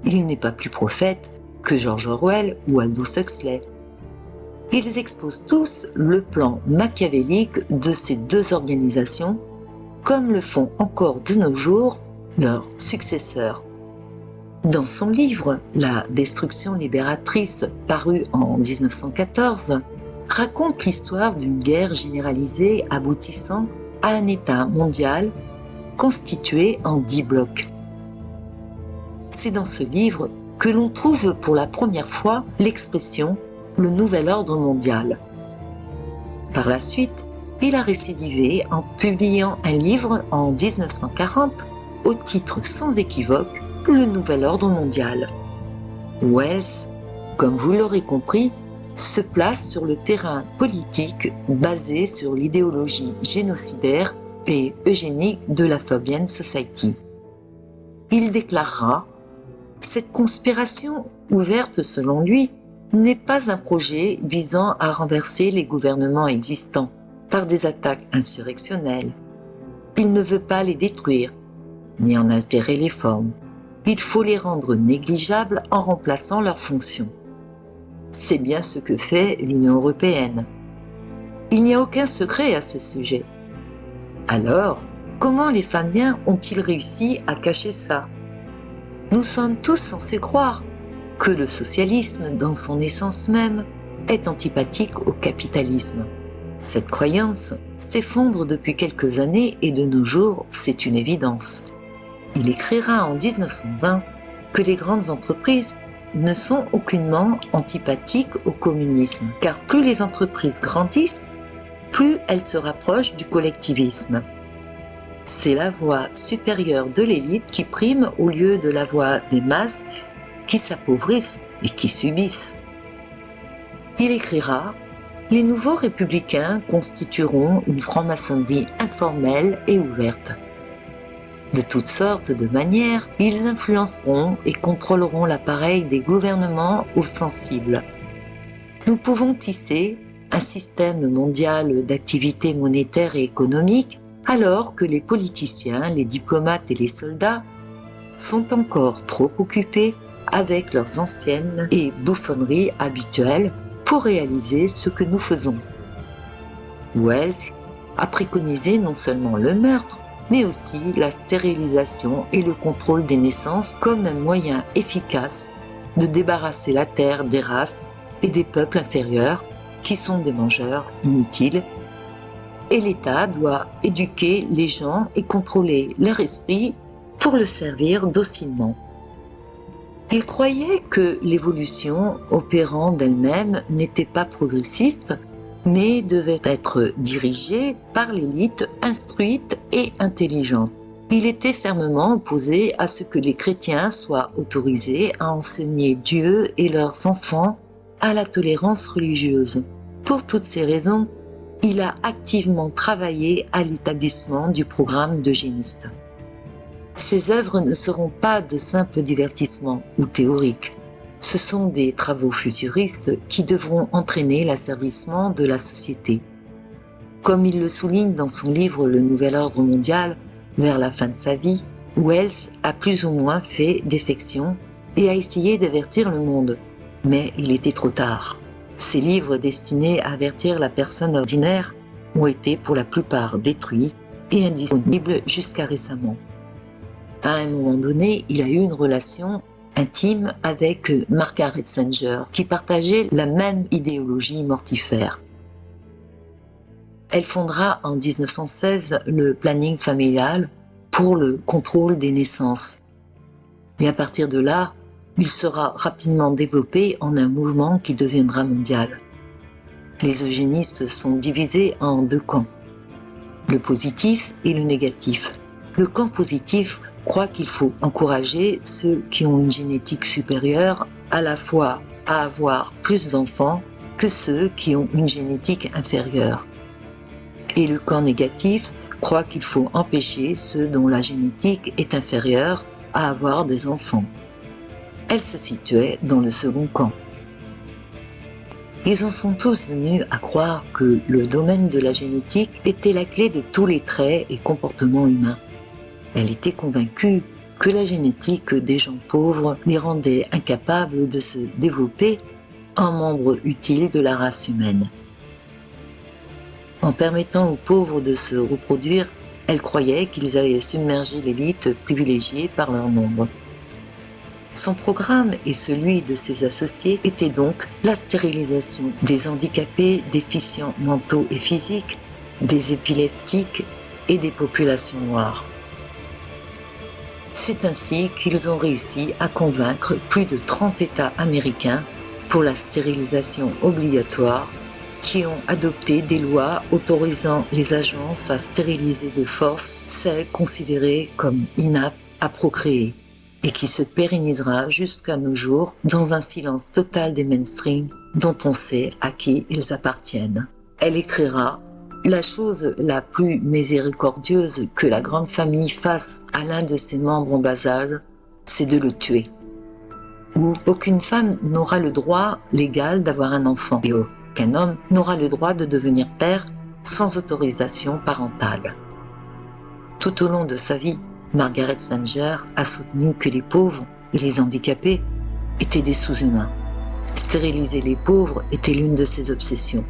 il n'est pas plus prophète que George Orwell ou Aldous Huxley. Ils exposent tous le plan machiavélique de ces deux organisations, comme le font encore de nos jours leurs successeurs. Dans son livre « La destruction libératrice » paru en 1914, raconte l'histoire d'une guerre généralisée aboutissant à un État mondial constitué en 10 blocs. C'est dans ce livre que l'on trouve pour la première fois l'expression « le nouvel ordre mondial ». Par la suite, il a récidivé en publiant un livre en 1940 au titre sans équivoque « Le nouvel ordre mondial ». Wells, comme vous l'aurez compris, se place sur le terrain politique basé sur l'idéologie génocidaire et eugénique de la Fabian Society. Il déclarera « Cette conspiration ouverte selon lui n'est pas un projet visant à renverser les gouvernements existants par des attaques insurrectionnelles. Il ne veut pas les détruire, ni en altérer les formes. Il faut les rendre négligeables en remplaçant leurs fonctions. C'est bien ce que fait l'Union européenne. Il n'y a aucun secret à ce sujet. Alors, comment les Fabiens ont-ils réussi à cacher ça? Nous sommes tous censés croire que le socialisme, dans son essence même, est antipathique au capitalisme. Cette croyance s'effondre depuis quelques années et de nos jours, c'est une évidence. Il écrira en 1920 que les grandes entreprises ne sont aucunement antipathiques au communisme, car plus les entreprises grandissent, plus elles se rapprochent du collectivisme. C'est la voix supérieure de l'élite qui prime au lieu de la voix des masses qui s'appauvrissent et qui subissent. Il écrira « Les nouveaux républicains constitueront une franc-maçonnerie informelle et ouverte. De toutes sortes de manières, ils influenceront et contrôleront l'appareil des gouvernements sensibles. Nous pouvons tisser un système mondial d'activité monétaire et économique alors que les politiciens, les diplomates et les soldats sont encore trop occupés avec leurs anciennes et bouffonneries habituelles pour réaliser ce que nous faisons. » Wells a préconisé non seulement le meurtre, mais aussi la stérilisation et le contrôle des naissances comme un moyen efficace de débarrasser la Terre des races et des peuples inférieurs qui sont des mangeurs inutiles. Et l'État doit éduquer les gens et contrôler leur esprit pour le servir docilement. Il croyait que l'évolution opérant d'elle-même n'était pas progressiste, mais devait être dirigée par l'élite instruite et intelligente. Il était fermement opposé à ce que les chrétiens soient autorisés à enseigner Dieu et leurs enfants à la tolérance religieuse. Pour toutes ces raisons, il a activement travaillé à l'établissement du programme d'eugénistes. Ces œuvres ne seront pas de simples divertissements ou théoriques. Ce sont des travaux futuristes qui devront entraîner l'asservissement de la société. Comme il le souligne dans son livre « Le nouvel ordre mondial », vers la fin de sa vie, Wells a plus ou moins fait défection et a essayé d'avertir le monde. Mais il était trop tard. Ses livres destinés à avertir la personne ordinaire ont été pour la plupart détruits et indisponibles jusqu'à récemment. À un moment donné, il a eu une relation intime avec Margaret Sanger, qui partageait la même idéologie mortifère. Elle fondera en 1916 le planning familial pour le contrôle des naissances. Et à partir de là, il sera rapidement développé en un mouvement qui deviendra mondial. Les eugénistes sont divisés en deux camps, le positif et le négatif. Le camp positif croit qu'il faut encourager ceux qui ont une génétique supérieure à la fois à avoir plus d'enfants que ceux qui ont une génétique inférieure. Et le camp négatif croit qu'il faut empêcher ceux dont la génétique est inférieure à avoir des enfants. Elle se situait dans le second camp. Ils en sont tous venus à croire que le domaine de la génétique était la clé de tous les traits et comportements humains. Elle était convaincue que la génétique des gens pauvres les rendait incapables de se développer en membres utiles de la race humaine. En permettant aux pauvres de se reproduire, elle croyait qu'ils allaient submerger l'élite privilégiée par leur nombre. Son programme et celui de ses associés était donc la stérilisation des handicapés, déficients mentaux et physiques, des épileptiques et des populations noires. C'est ainsi qu'ils ont réussi à convaincre plus de 30 États américains pour la stérilisation obligatoire, qui ont adopté des lois autorisant les agences à stériliser de force celles considérées comme inaptes à procréer, et qui se pérennisera jusqu'à nos jours dans un silence total des mainstream dont on sait à qui ils appartiennent. Elle écrira « La chose la plus miséricordieuse que la grande famille fasse à l'un de ses membres en bas âge, c'est de le tuer. Ou aucune femme n'aura le droit légal d'avoir un enfant, et aucun homme n'aura le droit de devenir père sans autorisation parentale. » Tout au long de sa vie, Margaret Sanger a soutenu que les pauvres et les handicapés étaient des sous-humains. Stériliser les pauvres était l'une de ses obsessions.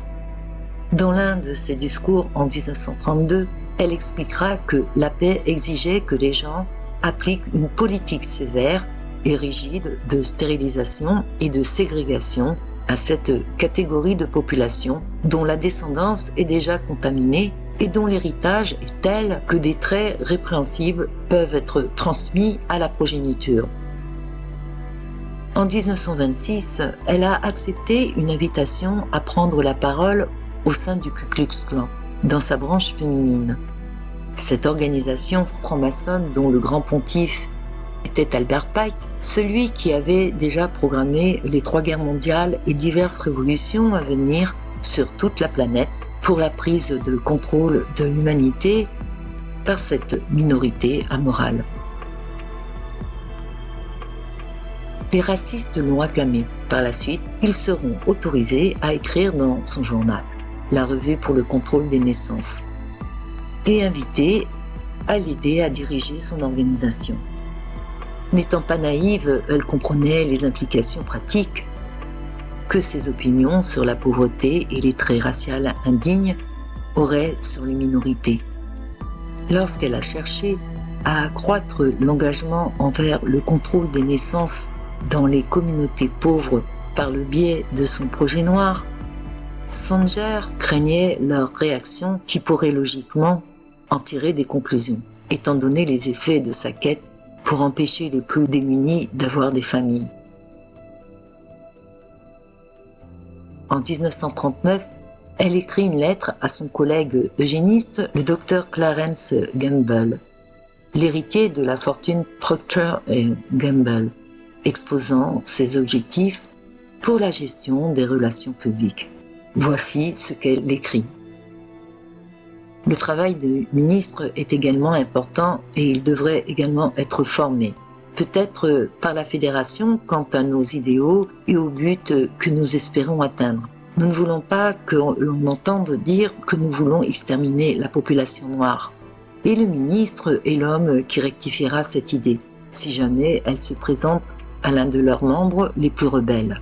Dans l'un de ses discours en 1932, elle expliquera que la paix exigeait que les gens appliquent une politique sévère et rigide de stérilisation et de ségrégation à cette catégorie de population dont la descendance est déjà contaminée et dont l'héritage est tel que des traits répréhensibles peuvent être transmis à la progéniture. En 1926, elle a accepté une invitation à prendre la parole au sein du Ku Klux Klan, dans sa branche féminine. Cette organisation franc-maçonne dont le grand pontife était Albert Pike, celui qui avait déjà programmé les 3 guerres mondiales et diverses révolutions à venir sur toute la planète, pour la prise de contrôle de l'humanité par cette minorité amorale. Les racistes l'ont acclamé. Par la suite, ils seront autorisés à écrire dans son journal, la revue pour le contrôle des naissances, et invités à l'aider à diriger son organisation. N'étant pas naïve, elle comprenait les implications pratiques que ses opinions sur la pauvreté et les traits raciaux indignes auraient sur les minorités. Lorsqu'elle a cherché à accroître l'engagement envers le contrôle des naissances dans les communautés pauvres par le biais de son projet noir, Sanger craignait leur réaction qui pourrait logiquement en tirer des conclusions, étant donné les effets de sa quête pour empêcher les plus démunis d'avoir des familles. En 1939, elle écrit une lettre à son collègue eugéniste, le Dr Clarence Gamble, l'héritier de la fortune Procter & Gamble, exposant ses objectifs pour la gestion des relations publiques. Voici ce qu'elle écrit. Le travail des ministres est également important et il devrait également être formé, peut-être par la Fédération quant à nos idéaux et au but que nous espérons atteindre. Nous ne voulons pas que l'on entende dire que nous voulons exterminer la population noire. Et le ministre est l'homme qui rectifiera cette idée, si jamais elle se présente à l'un de leurs membres les plus rebelles.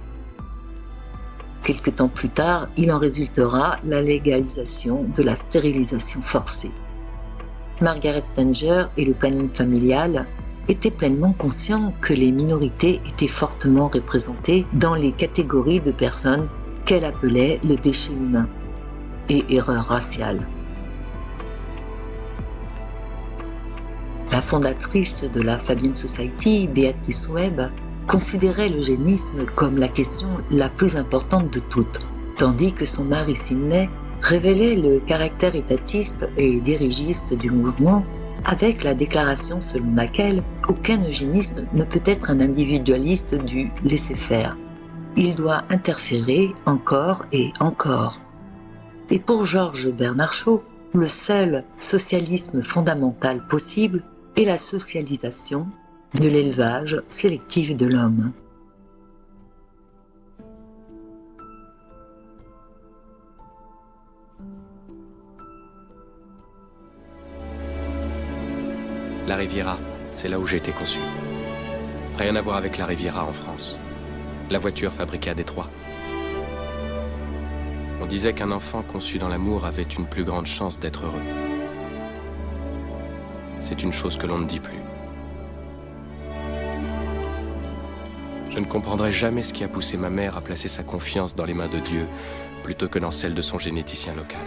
Quelque temps plus tard, il en résultera la légalisation de la stérilisation forcée. Margaret Sanger et le planning familial étaient pleinement conscients que les minorités étaient fortement représentées dans les catégories de personnes qu'elle appelait le déchet humain et erreur raciale. La fondatrice de la Fabian Society, Beatrice Webb, considérait l'eugénisme comme la question la plus importante de toutes, tandis que son mari Sidney révélait le caractère étatiste et dirigiste du mouvement avec la déclaration selon laquelle aucun eugéniste ne peut être un individualiste du laisser-faire. Il doit interférer encore et encore. Et pour Georges Bernard Shaw, le seul socialisme fondamental possible est la socialisation de l'élevage sélectif de l'homme. La Riviera, c'est là où j'ai été conçu. Rien à voir avec la Riviera en France. La voiture fabriquée à Détroit. On disait qu'un enfant conçu dans l'amour avait une plus grande chance d'être heureux. C'est une chose que l'on ne dit plus. Je ne comprendrai jamais ce qui a poussé ma mère à placer sa confiance dans les mains de Dieu plutôt que dans celle de son généticien local.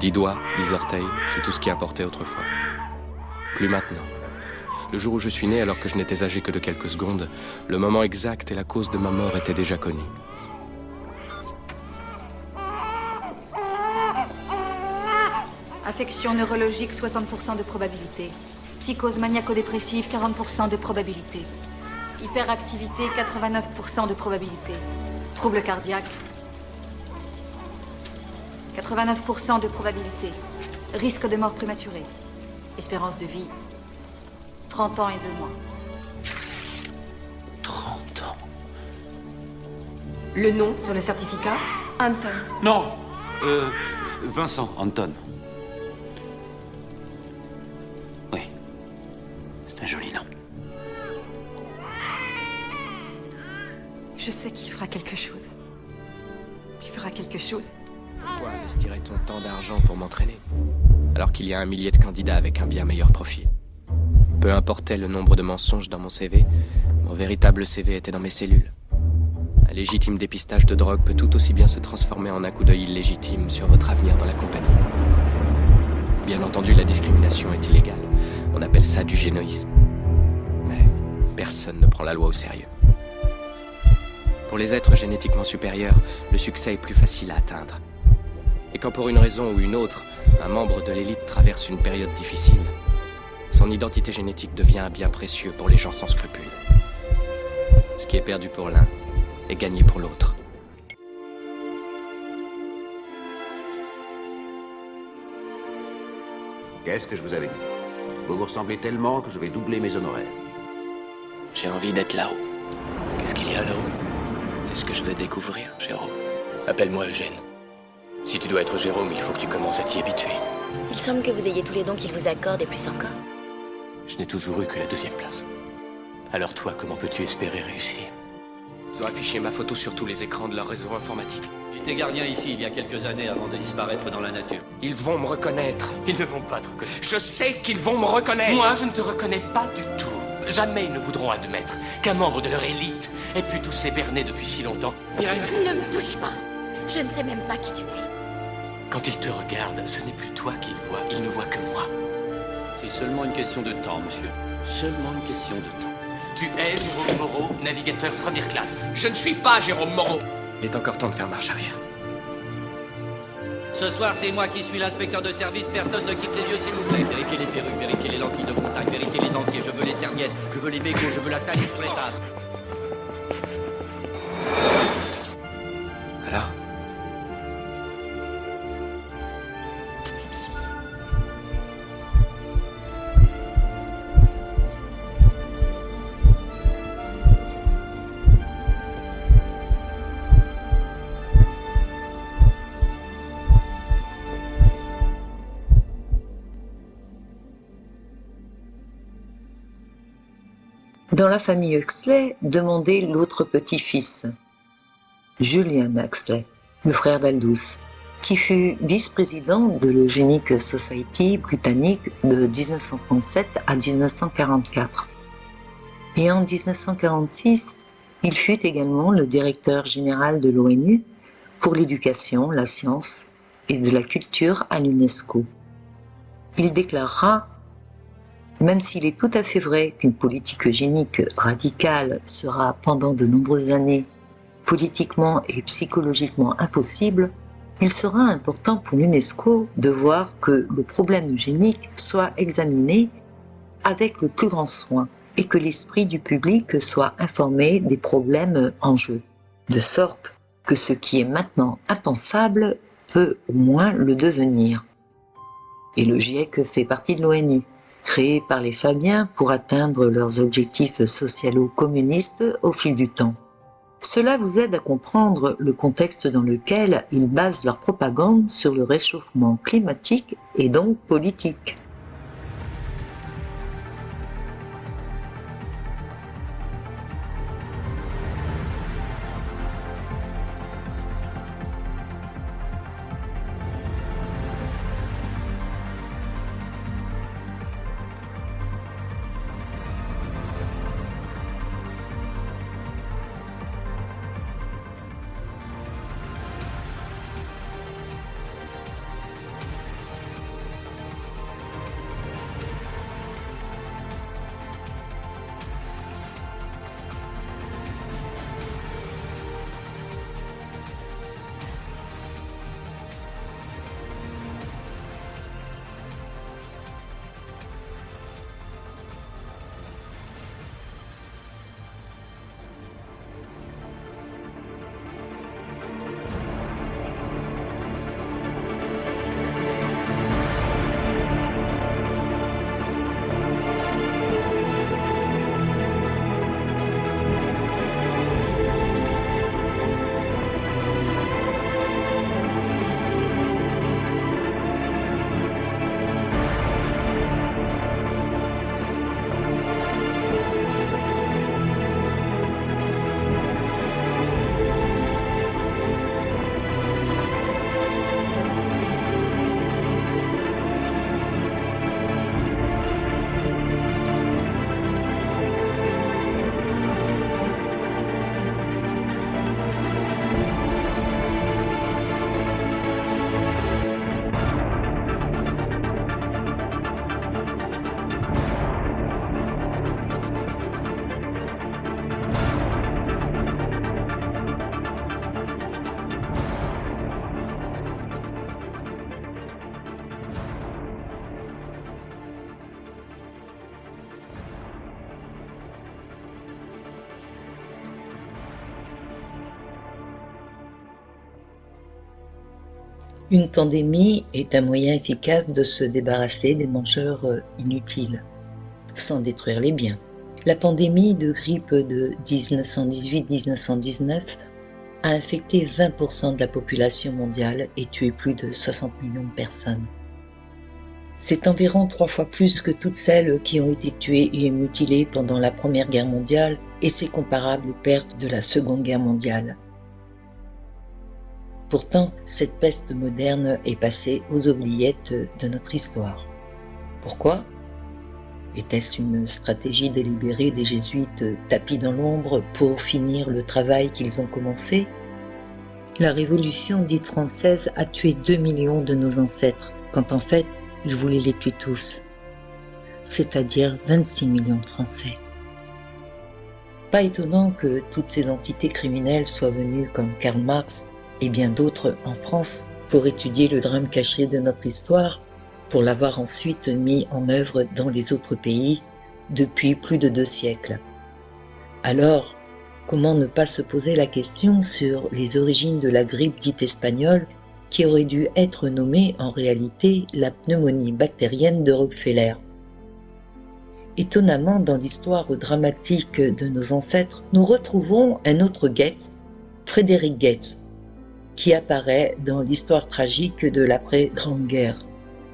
10 doigts, 10 orteils, c'est tout ce qui importait autrefois. Plus maintenant. Le jour où je suis né, alors que je n'étais âgé que de quelques secondes, le moment exact et la cause de ma mort étaient déjà connus. Affection neurologique, 60% de probabilité. Psychose maniaco-dépressive, 40% de probabilité. Hyperactivité, 89% de probabilité. Trouble cardiaque, 89% de probabilité. Risque de mort prématurée. Espérance de vie, 30 ans et 2 mois. 30 ans. Le nom sur le certificat? Anton. Non, Vincent Anton. Oui, c'est un joli nom. Je sais qu'il fera quelque chose. Tu feras quelque chose. Pourquoi investirais ton temps d'argent pour m'entraîner, alors qu'il y a un millier de candidats avec un bien meilleur profil? Peu importait le nombre de mensonges dans mon CV, mon véritable CV était dans mes cellules. Un légitime dépistage de drogue peut tout aussi bien se transformer en un coup d'œil illégitime sur votre avenir dans la compagnie. Bien entendu, la discrimination est illégale. On appelle ça du génoïsme. Mais personne ne prend la loi au sérieux. Pour les êtres génétiquement supérieurs, le succès est plus facile à atteindre. Et quand pour une raison ou une autre, un membre de l'élite traverse une période difficile, son identité génétique devient un bien précieux pour les gens sans scrupules. Ce qui est perdu pour l'un est gagné pour l'autre. Qu'est-ce que je vous avais dit? Vous vous ressemblez tellement que je vais doubler mes honoraires. J'ai envie d'être là-haut. Qu'est-ce qu'il y a là-haut? C'est ce que je veux découvrir, Jérôme. Appelle-moi Eugène. Si tu dois être Jérôme, il faut que tu commences à t'y habituer. Il semble que vous ayez tous les dons qu'il vous accorde et plus encore. Je n'ai toujours eu que la 2e place. Alors toi, comment peux-tu espérer réussir? Ils ont affiché ma photo sur tous les écrans de leur réseau informatique. J'étais gardien ici il y a quelques années avant de disparaître dans la nature. Ils vont me reconnaître. Ils ne vont pas te reconnaître. Je sais qu'ils vont me reconnaître. Moi, je ne te reconnais pas du tout. Jamais ils ne voudront admettre qu'un membre de leur élite ait pu tous les berner depuis si longtemps. Mireille. Ne me touche pas. Je ne sais même pas qui tu es. Quand ils te regardent, ce n'est plus toi qu'ils voient, ils ne voient que moi. C'est seulement une question de temps, monsieur. Seulement une question de temps. Tu es Jérôme Moreau, navigateur première classe. Je ne suis pas Jérôme Moreau. Il est encore temps de faire marche arrière. Ce soir, c'est moi qui suis l'inspecteur de service. Personne ne quitte les lieux, s'il vous plaît. Vérifiez les perruques, vérifiez les lentilles de contact, vérifiez les dentiers. Je veux les serviettes, je veux les mégots, je veux la salive sur les tasses. Alors ? Dans la famille Huxley, demandez l'autre petit-fils, Julian Huxley, le frère d'Aldous, qui fut vice-président de l'Eugenic Society britannique de 1937 à 1944. Et en 1946, il fut également le directeur général de l'ONU pour l'éducation, la science et de la culture à l'UNESCO. Il déclarera « Même s'il est tout à fait vrai qu'une politique eugénique radicale sera pendant de nombreuses années politiquement et psychologiquement impossible, il sera important pour l'UNESCO de voir que le problème eugénique soit examiné avec le plus grand soin et que l'esprit du public soit informé des problèmes en jeu, de sorte que ce qui est maintenant impensable peut au moins le devenir. » Et le GIEC fait partie de l'ONU, créé par les Fabiens pour atteindre leurs objectifs socialo-communistes au fil du temps. Cela vous aide à comprendre le contexte dans lequel ils basent leur propagande sur le réchauffement climatique et donc politique. Une pandémie est un moyen efficace de se débarrasser des mangeurs inutiles, sans détruire les biens. La pandémie de grippe de 1918-1919 a infecté 20% de la population mondiale et tué plus de 60 millions de personnes. C'est environ 3 fois plus que toutes celles qui ont été tuées et mutilées pendant la Première Guerre mondiale, et c'est comparable aux pertes de la Seconde Guerre mondiale. Pourtant, cette peste moderne est passée aux oubliettes de notre histoire. Pourquoi ? Était-ce une stratégie délibérée des jésuites tapis dans l'ombre pour finir le travail qu'ils ont commencé ? La Révolution dite française a tué 2 millions de nos ancêtres, quand en fait, ils voulaient les tuer tous, c'est-à-dire 26 millions de Français. Pas étonnant que toutes ces entités criminelles soient venues comme Karl Marx et bien d'autres en France pour étudier le drame caché de notre histoire, pour l'avoir ensuite mis en œuvre dans les autres pays depuis plus de 2 siècles. Alors, comment ne pas se poser la question sur les origines de la grippe dite espagnole qui aurait dû être nommée en réalité la pneumonie bactérienne de Rockefeller. Étonnamment, dans l'histoire dramatique de nos ancêtres, nous retrouvons un autre Gates, Frédéric Gates, qui apparaît dans l'histoire tragique de l'après-Grande Guerre.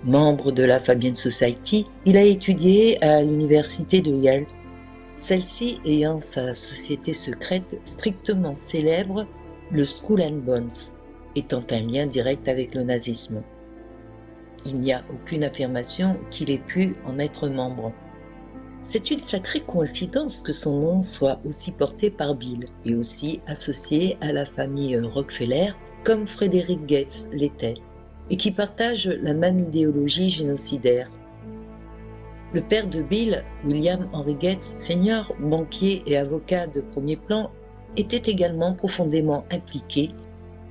Membre de la Fabian Society, il a étudié à l'université de Yale celle-ci ayant sa société secrète strictement célèbre, le Skull and Bones, étant un lien direct avec le nazisme. Il n'y a aucune affirmation qu'il ait pu en être membre. C'est une sacrée coïncidence que son nom soit aussi porté par Bill et aussi associé à la famille Rockefeller comme Frederick Gates l'était, et qui partage la même idéologie génocidaire. Le père de Bill, William Henry Gates Sr., banquier et avocat de premier plan, était également profondément impliqué,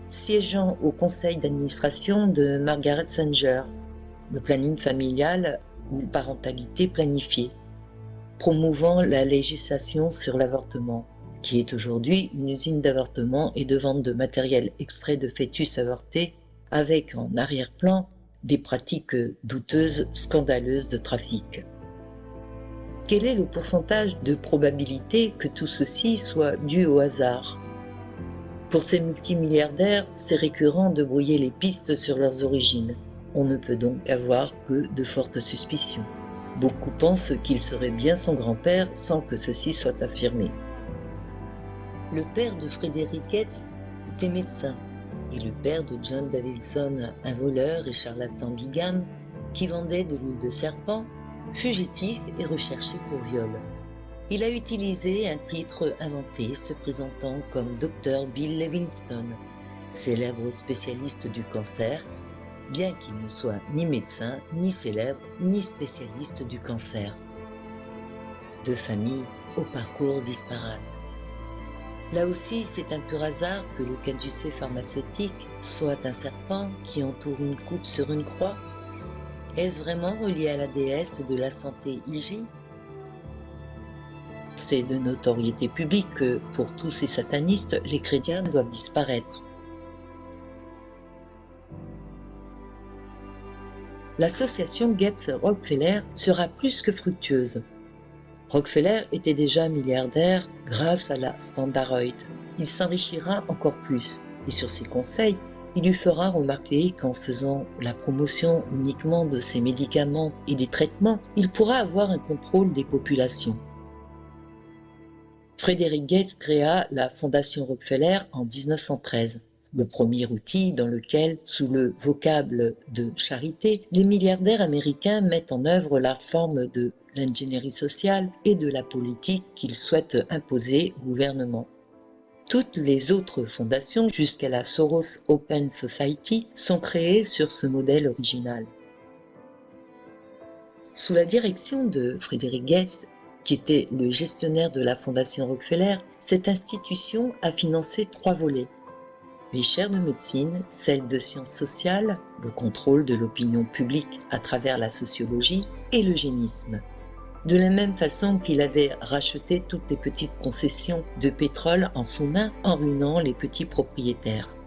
siégeant au conseil d'administration de Margaret Sanger, le planning familial ou parentalité planifiée, promouvant la législation sur l'avortement, qui est aujourd'hui une usine d'avortement et de vente de matériel extrait de fœtus avortés, avec en arrière-plan des pratiques douteuses, scandaleuses de trafic. Quel est le pourcentage de probabilité que tout ceci soit dû au hasard? Pour ces multimilliardaires, c'est récurrent de brouiller les pistes sur leurs origines. On ne peut donc avoir que de fortes suspicions. Beaucoup pensent qu'il serait bien son grand-père sans que ceci soit affirmé. Le père de Frederick Gates était médecin et le père de John Davidson, un voleur et charlatan bigame qui vendait de l'huile de serpent, fugitif et recherché pour viol. Il a utilisé un titre inventé se présentant comme Dr Bill Livingstone, célèbre spécialiste du cancer, bien qu'il ne soit ni médecin, ni célèbre, ni spécialiste du cancer. Deux familles au parcours disparate. Là aussi, c'est un pur hasard que le caducée pharmaceutique soit un serpent qui entoure une coupe sur une croix. Est-ce vraiment relié à la déesse de la santé Igi? C'est de notoriété publique que, pour tous ces satanistes, les chrétiens doivent disparaître. L'association Gates-Rockefeller sera plus que fructueuse. Rockefeller était déjà milliardaire grâce à la Standard Oil. Il s'enrichira encore plus et sur ses conseils, il lui fera remarquer qu'en faisant la promotion uniquement de ses médicaments et des traitements, il pourra avoir un contrôle des populations. Frederick Gates créa la Fondation Rockefeller en 1913, le premier outil dans lequel, sous le vocable de charité, les milliardaires américains mettent en œuvre la forme de l'ingénierie sociale et de la politique qu'ils souhaitent imposer au gouvernement. Toutes les autres fondations, jusqu'à la Soros Open Society, sont créées sur ce modèle original. Sous la direction de Frederick Gates, qui était le gestionnaire de la Fondation Rockefeller, cette institution a financé 3 volets. Les chaires de médecine, celles de sciences sociales, le contrôle de l'opinion publique à travers la sociologie et l'eugénisme. De la même façon qu'il avait racheté toutes les petites concessions de pétrole en sous-main en ruinant les petits propriétaires.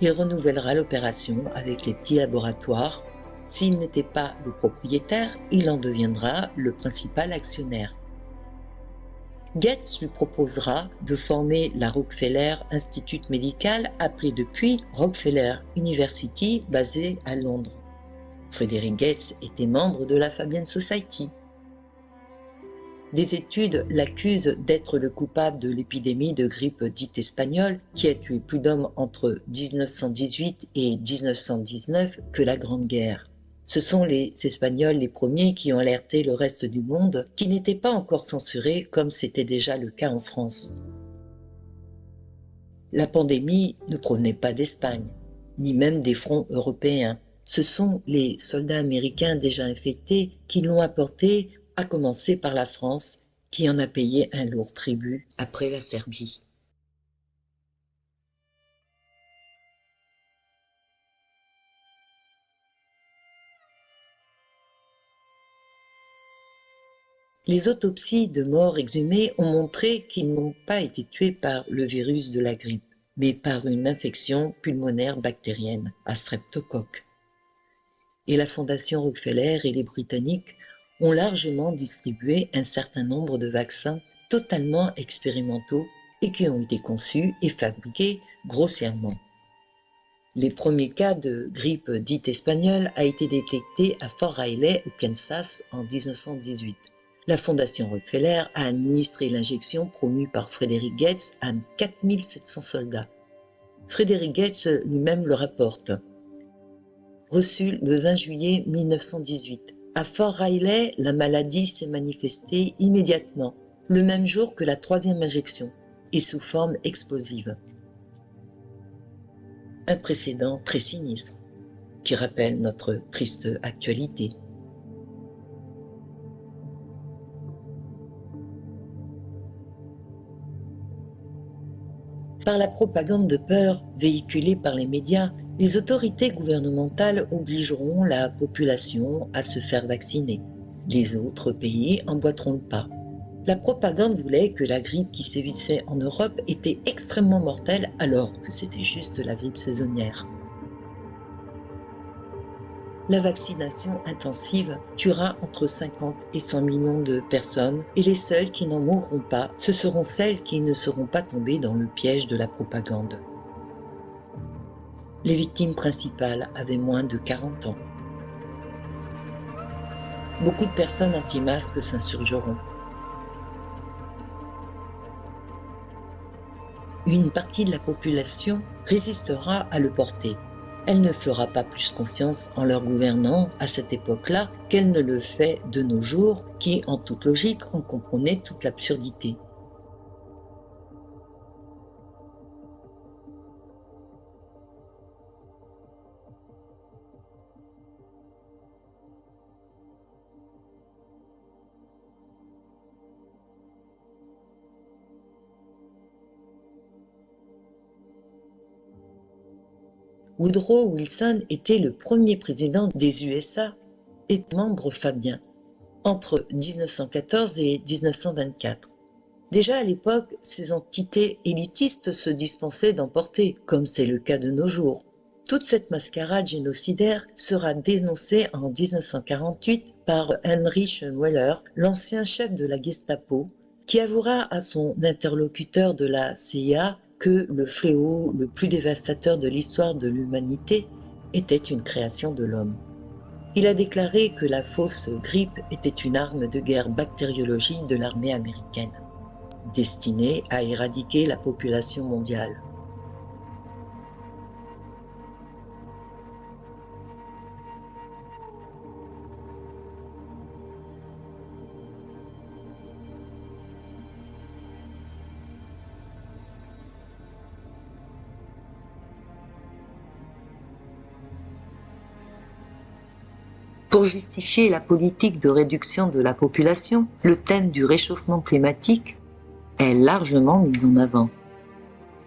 Il renouvellera l'opération avec les petits laboratoires. S'il n'était pas le propriétaire, il en deviendra le principal actionnaire. Gates lui proposera de former la Rockefeller Institute Medical, appelé depuis Rockefeller University, basée à Londres. Frederick Gates était membre de la Fabian Society. Des études l'accusent d'être le coupable de l'épidémie de grippe dite espagnole qui a tué plus d'hommes entre 1918 et 1919 que la Grande Guerre. Ce sont les Espagnols les premiers qui ont alerté le reste du monde, qui n'était pas encore censuré comme c'était déjà le cas en France. La pandémie ne provenait pas d'Espagne, ni même des fronts européens. Ce sont les soldats américains déjà infectés qui l'ont apporté, à commencer par la France, qui en a payé un lourd tribut après la Serbie. Les autopsies de morts exhumés ont montré qu'ils n'ont pas été tués par le virus de la grippe, mais par une infection pulmonaire bactérienne, à streptocoque. Et la Fondation Rockefeller et les Britanniques ont largement distribué un certain nombre de vaccins totalement expérimentaux et qui ont été conçus et fabriqués grossièrement. Les premiers cas de grippe dite espagnole a été détecté à Fort Riley au Kansas en 1918. La Fondation Rockefeller a administré l'injection promue par Frederick Gates à 4700 soldats. Frederick Gates lui-même le rapporte. Reçu le 20 juillet 1918. À Fort Riley, la maladie s'est manifestée immédiatement, le même jour que la 3e injection, et sous forme explosive. Un précédent très sinistre, qui rappelle notre triste actualité. Par la propagande de peur véhiculée par les médias, les autorités gouvernementales obligeront la population à se faire vacciner. Les autres pays emboîteront le pas. La propagande voulait que la grippe qui sévissait en Europe était extrêmement mortelle alors que c'était juste la grippe saisonnière. La vaccination intensive tuera entre 50 et 100 millions de personnes et les seules qui n'en mourront pas, ce seront celles qui ne seront pas tombées dans le piège de la propagande. Les victimes principales avaient moins de 40 ans. Beaucoup de personnes anti-masques s'insurgeront. Une partie de la population résistera à le porter. Elle ne fera pas plus confiance en leurs gouvernants à cette époque-là qu'elle ne le fait de nos jours, qui, en toute logique, en comprenaient toute l'absurdité. Woodrow Wilson était le premier président des USA et membre Fabien entre 1914 et 1924. Déjà à l'époque, ces entités élitistes se dispensaient d'emporter, comme c'est le cas de nos jours. Toute cette mascarade génocidaire sera dénoncée en 1948 par Heinrich Müller, l'ancien chef de la Gestapo, qui avouera à son interlocuteur de la CIA que le fléau le plus dévastateur de l'histoire de l'humanité était une création de l'homme. Il a déclaré que la fausse grippe était une arme de guerre bactériologique de l'armée américaine, destinée à éradiquer la population mondiale. Pour justifier la politique de réduction de la population, le thème du réchauffement climatique est largement mis en avant.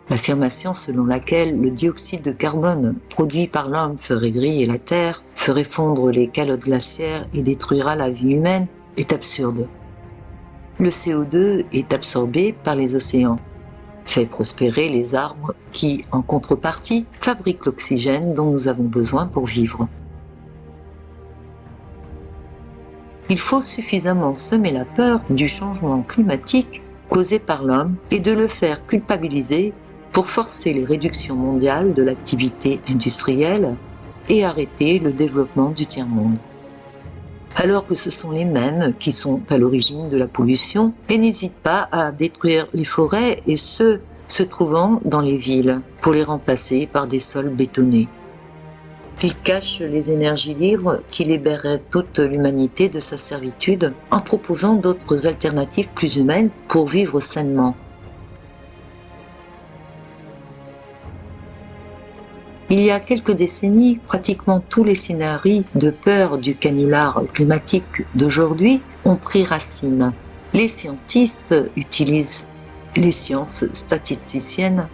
L'affirmation selon laquelle le dioxyde de carbone produit par l'homme ferait griller la Terre, ferait fondre les calottes glaciaires et détruira la vie humaine est absurde. Le CO2 est absorbé par les océans, fait prospérer les arbres qui, en contrepartie, fabriquent l'oxygène dont nous avons besoin pour vivre. Il faut suffisamment semer la peur du changement climatique causé par l'homme et de le faire culpabiliser pour forcer les réductions mondiales de l'activité industrielle et arrêter le développement du tiers-monde. Alors que ce sont les mêmes qui sont à l'origine de la pollution et n'hésitent pas à détruire les forêts et ceux se trouvant dans les villes pour les remplacer par des sols bétonnés. Ils cachent les énergies libres qui libéreraient toute l'humanité de sa servitude en proposant d'autres alternatives plus humaines pour vivre sainement. Il y a quelques décennies, pratiquement tous les scénarios de peur du canular climatique d'aujourd'hui ont pris racine. Les scientistes utilisent les sciences statisticiennes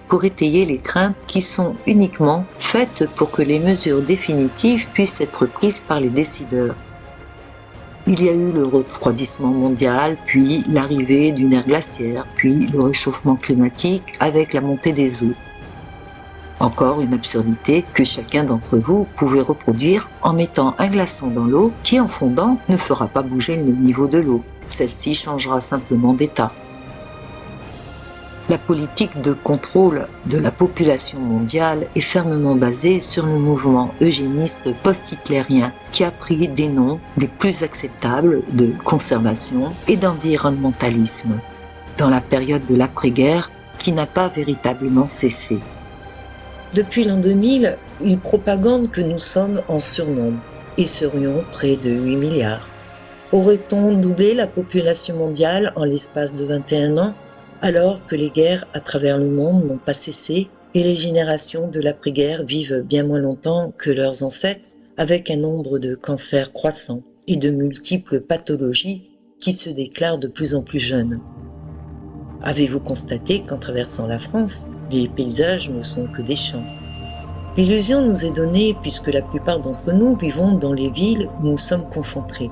pour étayer les craintes qui sont uniquement faites pour que les mesures définitives puissent être prises par les décideurs. Il y a eu le refroidissement mondial, puis l'arrivée d'une ère glaciaire, puis le réchauffement climatique avec la montée des eaux. Encore une absurdité que chacun d'entre vous pouvait reproduire en mettant un glaçon dans l'eau qui, en fondant, ne fera pas bouger le niveau de l'eau. Celle-ci changera simplement d'état. La politique de contrôle de la population mondiale est fermement basée sur le mouvement eugéniste post-hitlérien qui a pris des noms des plus acceptables de conservation et d'environnementalisme dans la période de l'après-guerre qui n'a pas véritablement cessé. Depuis l'an 2000, ils propagandent que nous sommes en surnombre et serions près de 8 milliards. Aurait-on doublé la population mondiale en l'espace de 21 ans, alors que les guerres à travers le monde n'ont pas cessé et les générations de l'après-guerre vivent bien moins longtemps que leurs ancêtres, avec un nombre de cancers croissants et de multiples pathologies qui se déclarent de plus en plus jeunes? Avez-vous constaté qu'en traversant la France, les paysages ne sont que des champs? L'illusion nous est donnée puisque la plupart d'entre nous vivons dans les villes où nous sommes concentrés.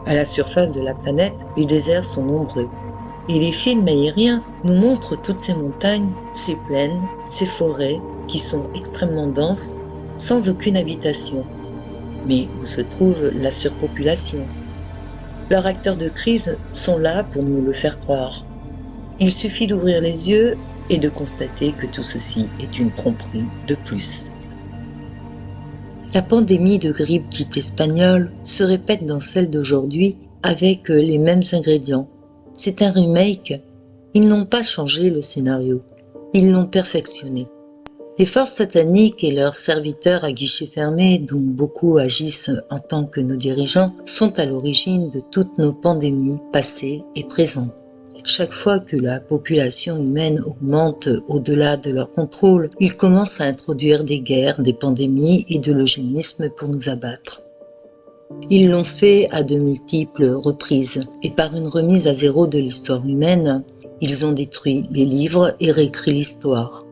À la surface de la planète, les déserts sont nombreux. Et les films aériens nous montrent toutes ces montagnes, ces plaines, ces forêts qui sont extrêmement denses, sans aucune habitation. Mais où se trouve la surpopulation? Leurs acteurs de crise sont là pour nous le faire croire. Il suffit d'ouvrir les yeux et de constater que tout ceci est une tromperie de plus. La pandémie de grippe dite espagnole se répète dans celle d'aujourd'hui avec les mêmes ingrédients. C'est un remake. Ils n'ont pas changé le scénario. Ils l'ont perfectionné. Les forces sataniques et leurs serviteurs à guichets fermés, dont beaucoup agissent en tant que nos dirigeants, sont à l'origine de toutes nos pandémies passées et présentes. Chaque fois que la population humaine augmente au-delà de leur contrôle, ils commencent à introduire des guerres, des pandémies et de l'eugénisme pour nous abattre. Ils l'ont fait à de multiples reprises, et par une remise à zéro de l'histoire humaine, ils ont détruit les livres et réécrit l'histoire.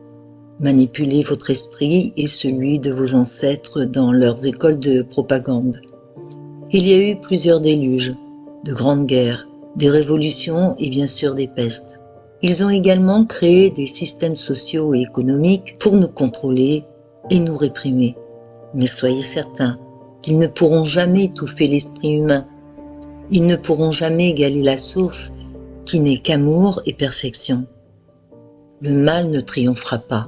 Manipulé votre esprit et celui de vos ancêtres dans leurs écoles de propagande. Il y a eu plusieurs déluges, de grandes guerres, des révolutions et bien sûr des pestes. Ils ont également créé des systèmes sociaux et économiques pour nous contrôler et nous réprimer. Mais soyez certains qu'ils ne pourront jamais étouffer l'esprit humain. Ils ne pourront jamais égaler la source qui n'est qu'amour et perfection. Le mal ne triomphera pas.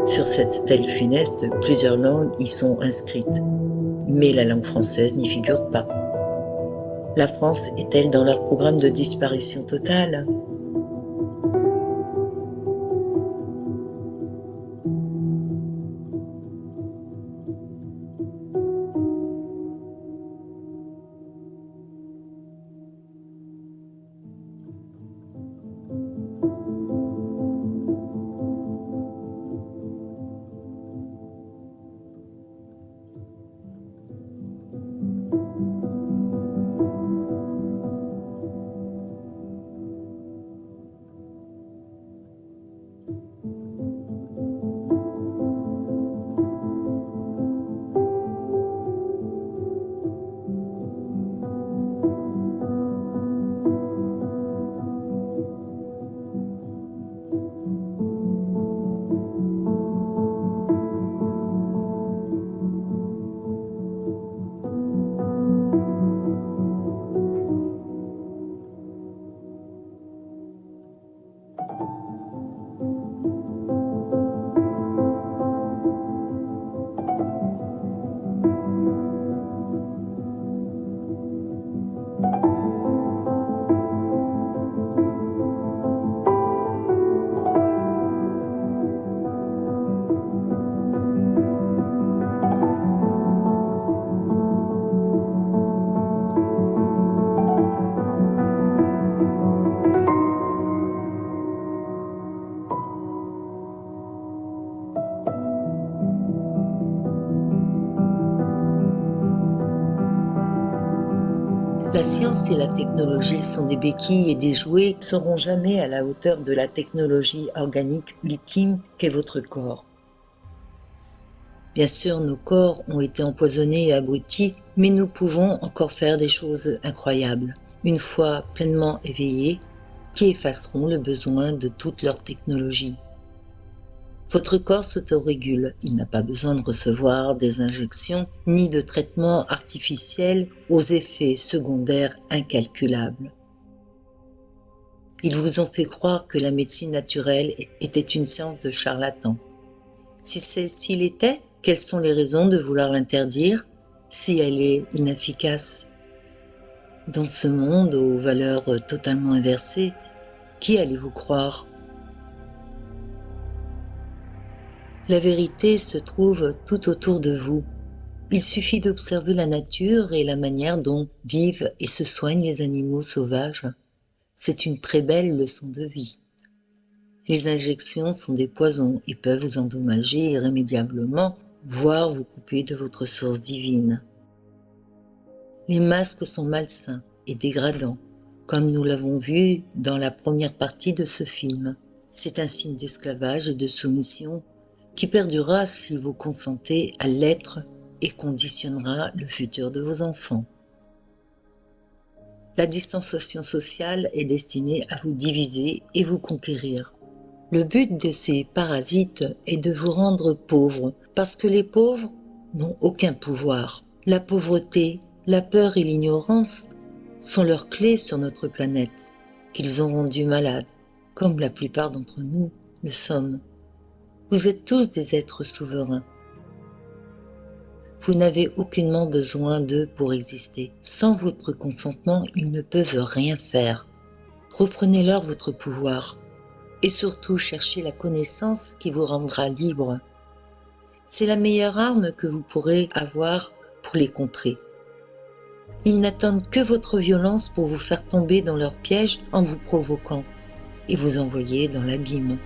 Sur cette stèle funeste, plusieurs langues y sont inscrites, mais la langue française n'y figure pas. La France est-elle dans leur programme de disparition totale ? La science et la technologie sont des béquilles et des jouets qui ne seront jamais à la hauteur de la technologie organique ultime qu'est votre corps. Bien sûr, nos corps ont été empoisonnés et abrutis, mais nous pouvons encore faire des choses incroyables, une fois pleinement éveillés, qui effaceront le besoin de toute leur technologie. Votre corps s'autorégule, il n'a pas besoin de recevoir des injections ni de traitements artificiels aux effets secondaires incalculables. Ils vous ont fait croire que la médecine naturelle était une science de charlatans. Si celle-ci l'était, quelles sont les raisons de vouloir l'interdire si elle est inefficace? Dans ce monde aux valeurs totalement inversées, qui allez-vous croire? La vérité se trouve tout autour de vous. Il suffit d'observer la nature et la manière dont vivent et se soignent les animaux sauvages. C'est une très belle leçon de vie. Les injections sont des poisons et peuvent vous endommager irrémédiablement, voire vous couper de votre source divine. Les masques sont malsains et dégradants, comme nous l'avons vu dans la première partie de ce film. C'est un signe d'esclavage et de soumission qui perdurera si vous consentez à l'être et conditionnera le futur de vos enfants. La distanciation sociale est destinée à vous diviser et vous conquérir. Le but de ces parasites est de vous rendre pauvres, parce que les pauvres n'ont aucun pouvoir. La pauvreté, la peur et l'ignorance sont leurs clés sur notre planète, qu'ils ont rendus malades, comme la plupart d'entre nous le sommes. Vous êtes tous des êtres souverains. Vous n'avez aucunement besoin d'eux pour exister. Sans votre consentement, ils ne peuvent rien faire. Reprenez-leur votre pouvoir. Et surtout, cherchez la connaissance qui vous rendra libre. C'est la meilleure arme que vous pourrez avoir pour les contrer. Ils n'attendent que votre violence pour vous faire tomber dans leur piège en vous provoquant et vous envoyer dans l'abîme.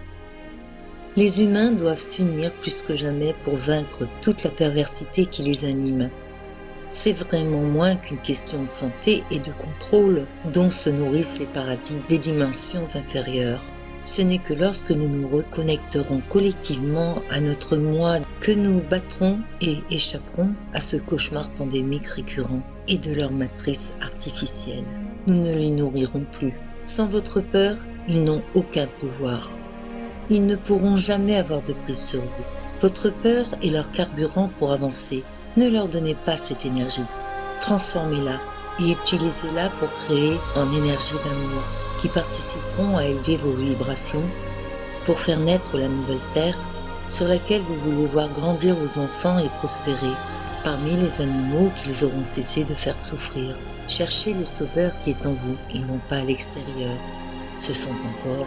Les humains doivent s'unir plus que jamais pour vaincre toute la perversité qui les anime. C'est vraiment moins qu'une question de santé et de contrôle dont se nourrissent les parasites des dimensions inférieures. Ce n'est que lorsque nous nous reconnecterons collectivement à notre moi que nous battrons et échapperons à ce cauchemar pandémique récurrent et de leur matrice artificielle. Nous ne les nourrirons plus. Sans votre peur, ils n'ont aucun pouvoir. Ils ne pourront jamais avoir de prise sur vous. Votre peur est leur carburant pour avancer. Ne leur donnez pas cette énergie. Transformez-la et utilisez-la pour créer en énergie d'amour qui participeront à élever vos vibrations pour faire naître la nouvelle terre sur laquelle vous voulez voir grandir vos enfants et prospérer parmi les animaux qu'ils auront cessé de faire souffrir. Cherchez le sauveur qui est en vous et non pas à l'extérieur. Ce sont encore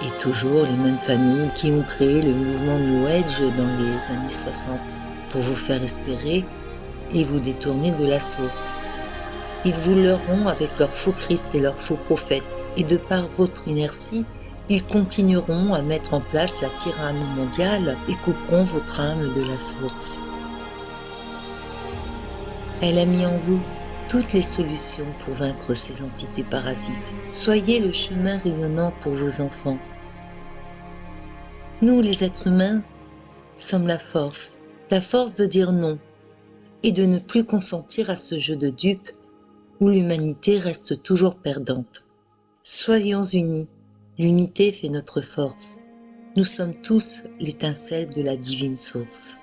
et toujours les mêmes familles qui ont créé le mouvement New Age dans les années 60 pour vous faire espérer et vous détourner de la source. Ils vous leurront avec leurs faux Christ et leurs faux prophètes, et de par votre inertie, ils continueront à mettre en place la tyrannie mondiale et couperont votre âme de la source. Elle a mis en vous toutes les solutions pour vaincre ces entités parasites. Soyez le chemin rayonnant pour vos enfants. Nous, les êtres humains, sommes la force de dire non et de ne plus consentir à ce jeu de dupes où l'humanité reste toujours perdante. Soyons unis, l'unité fait notre force. Nous sommes tous l'étincelle de la divine source.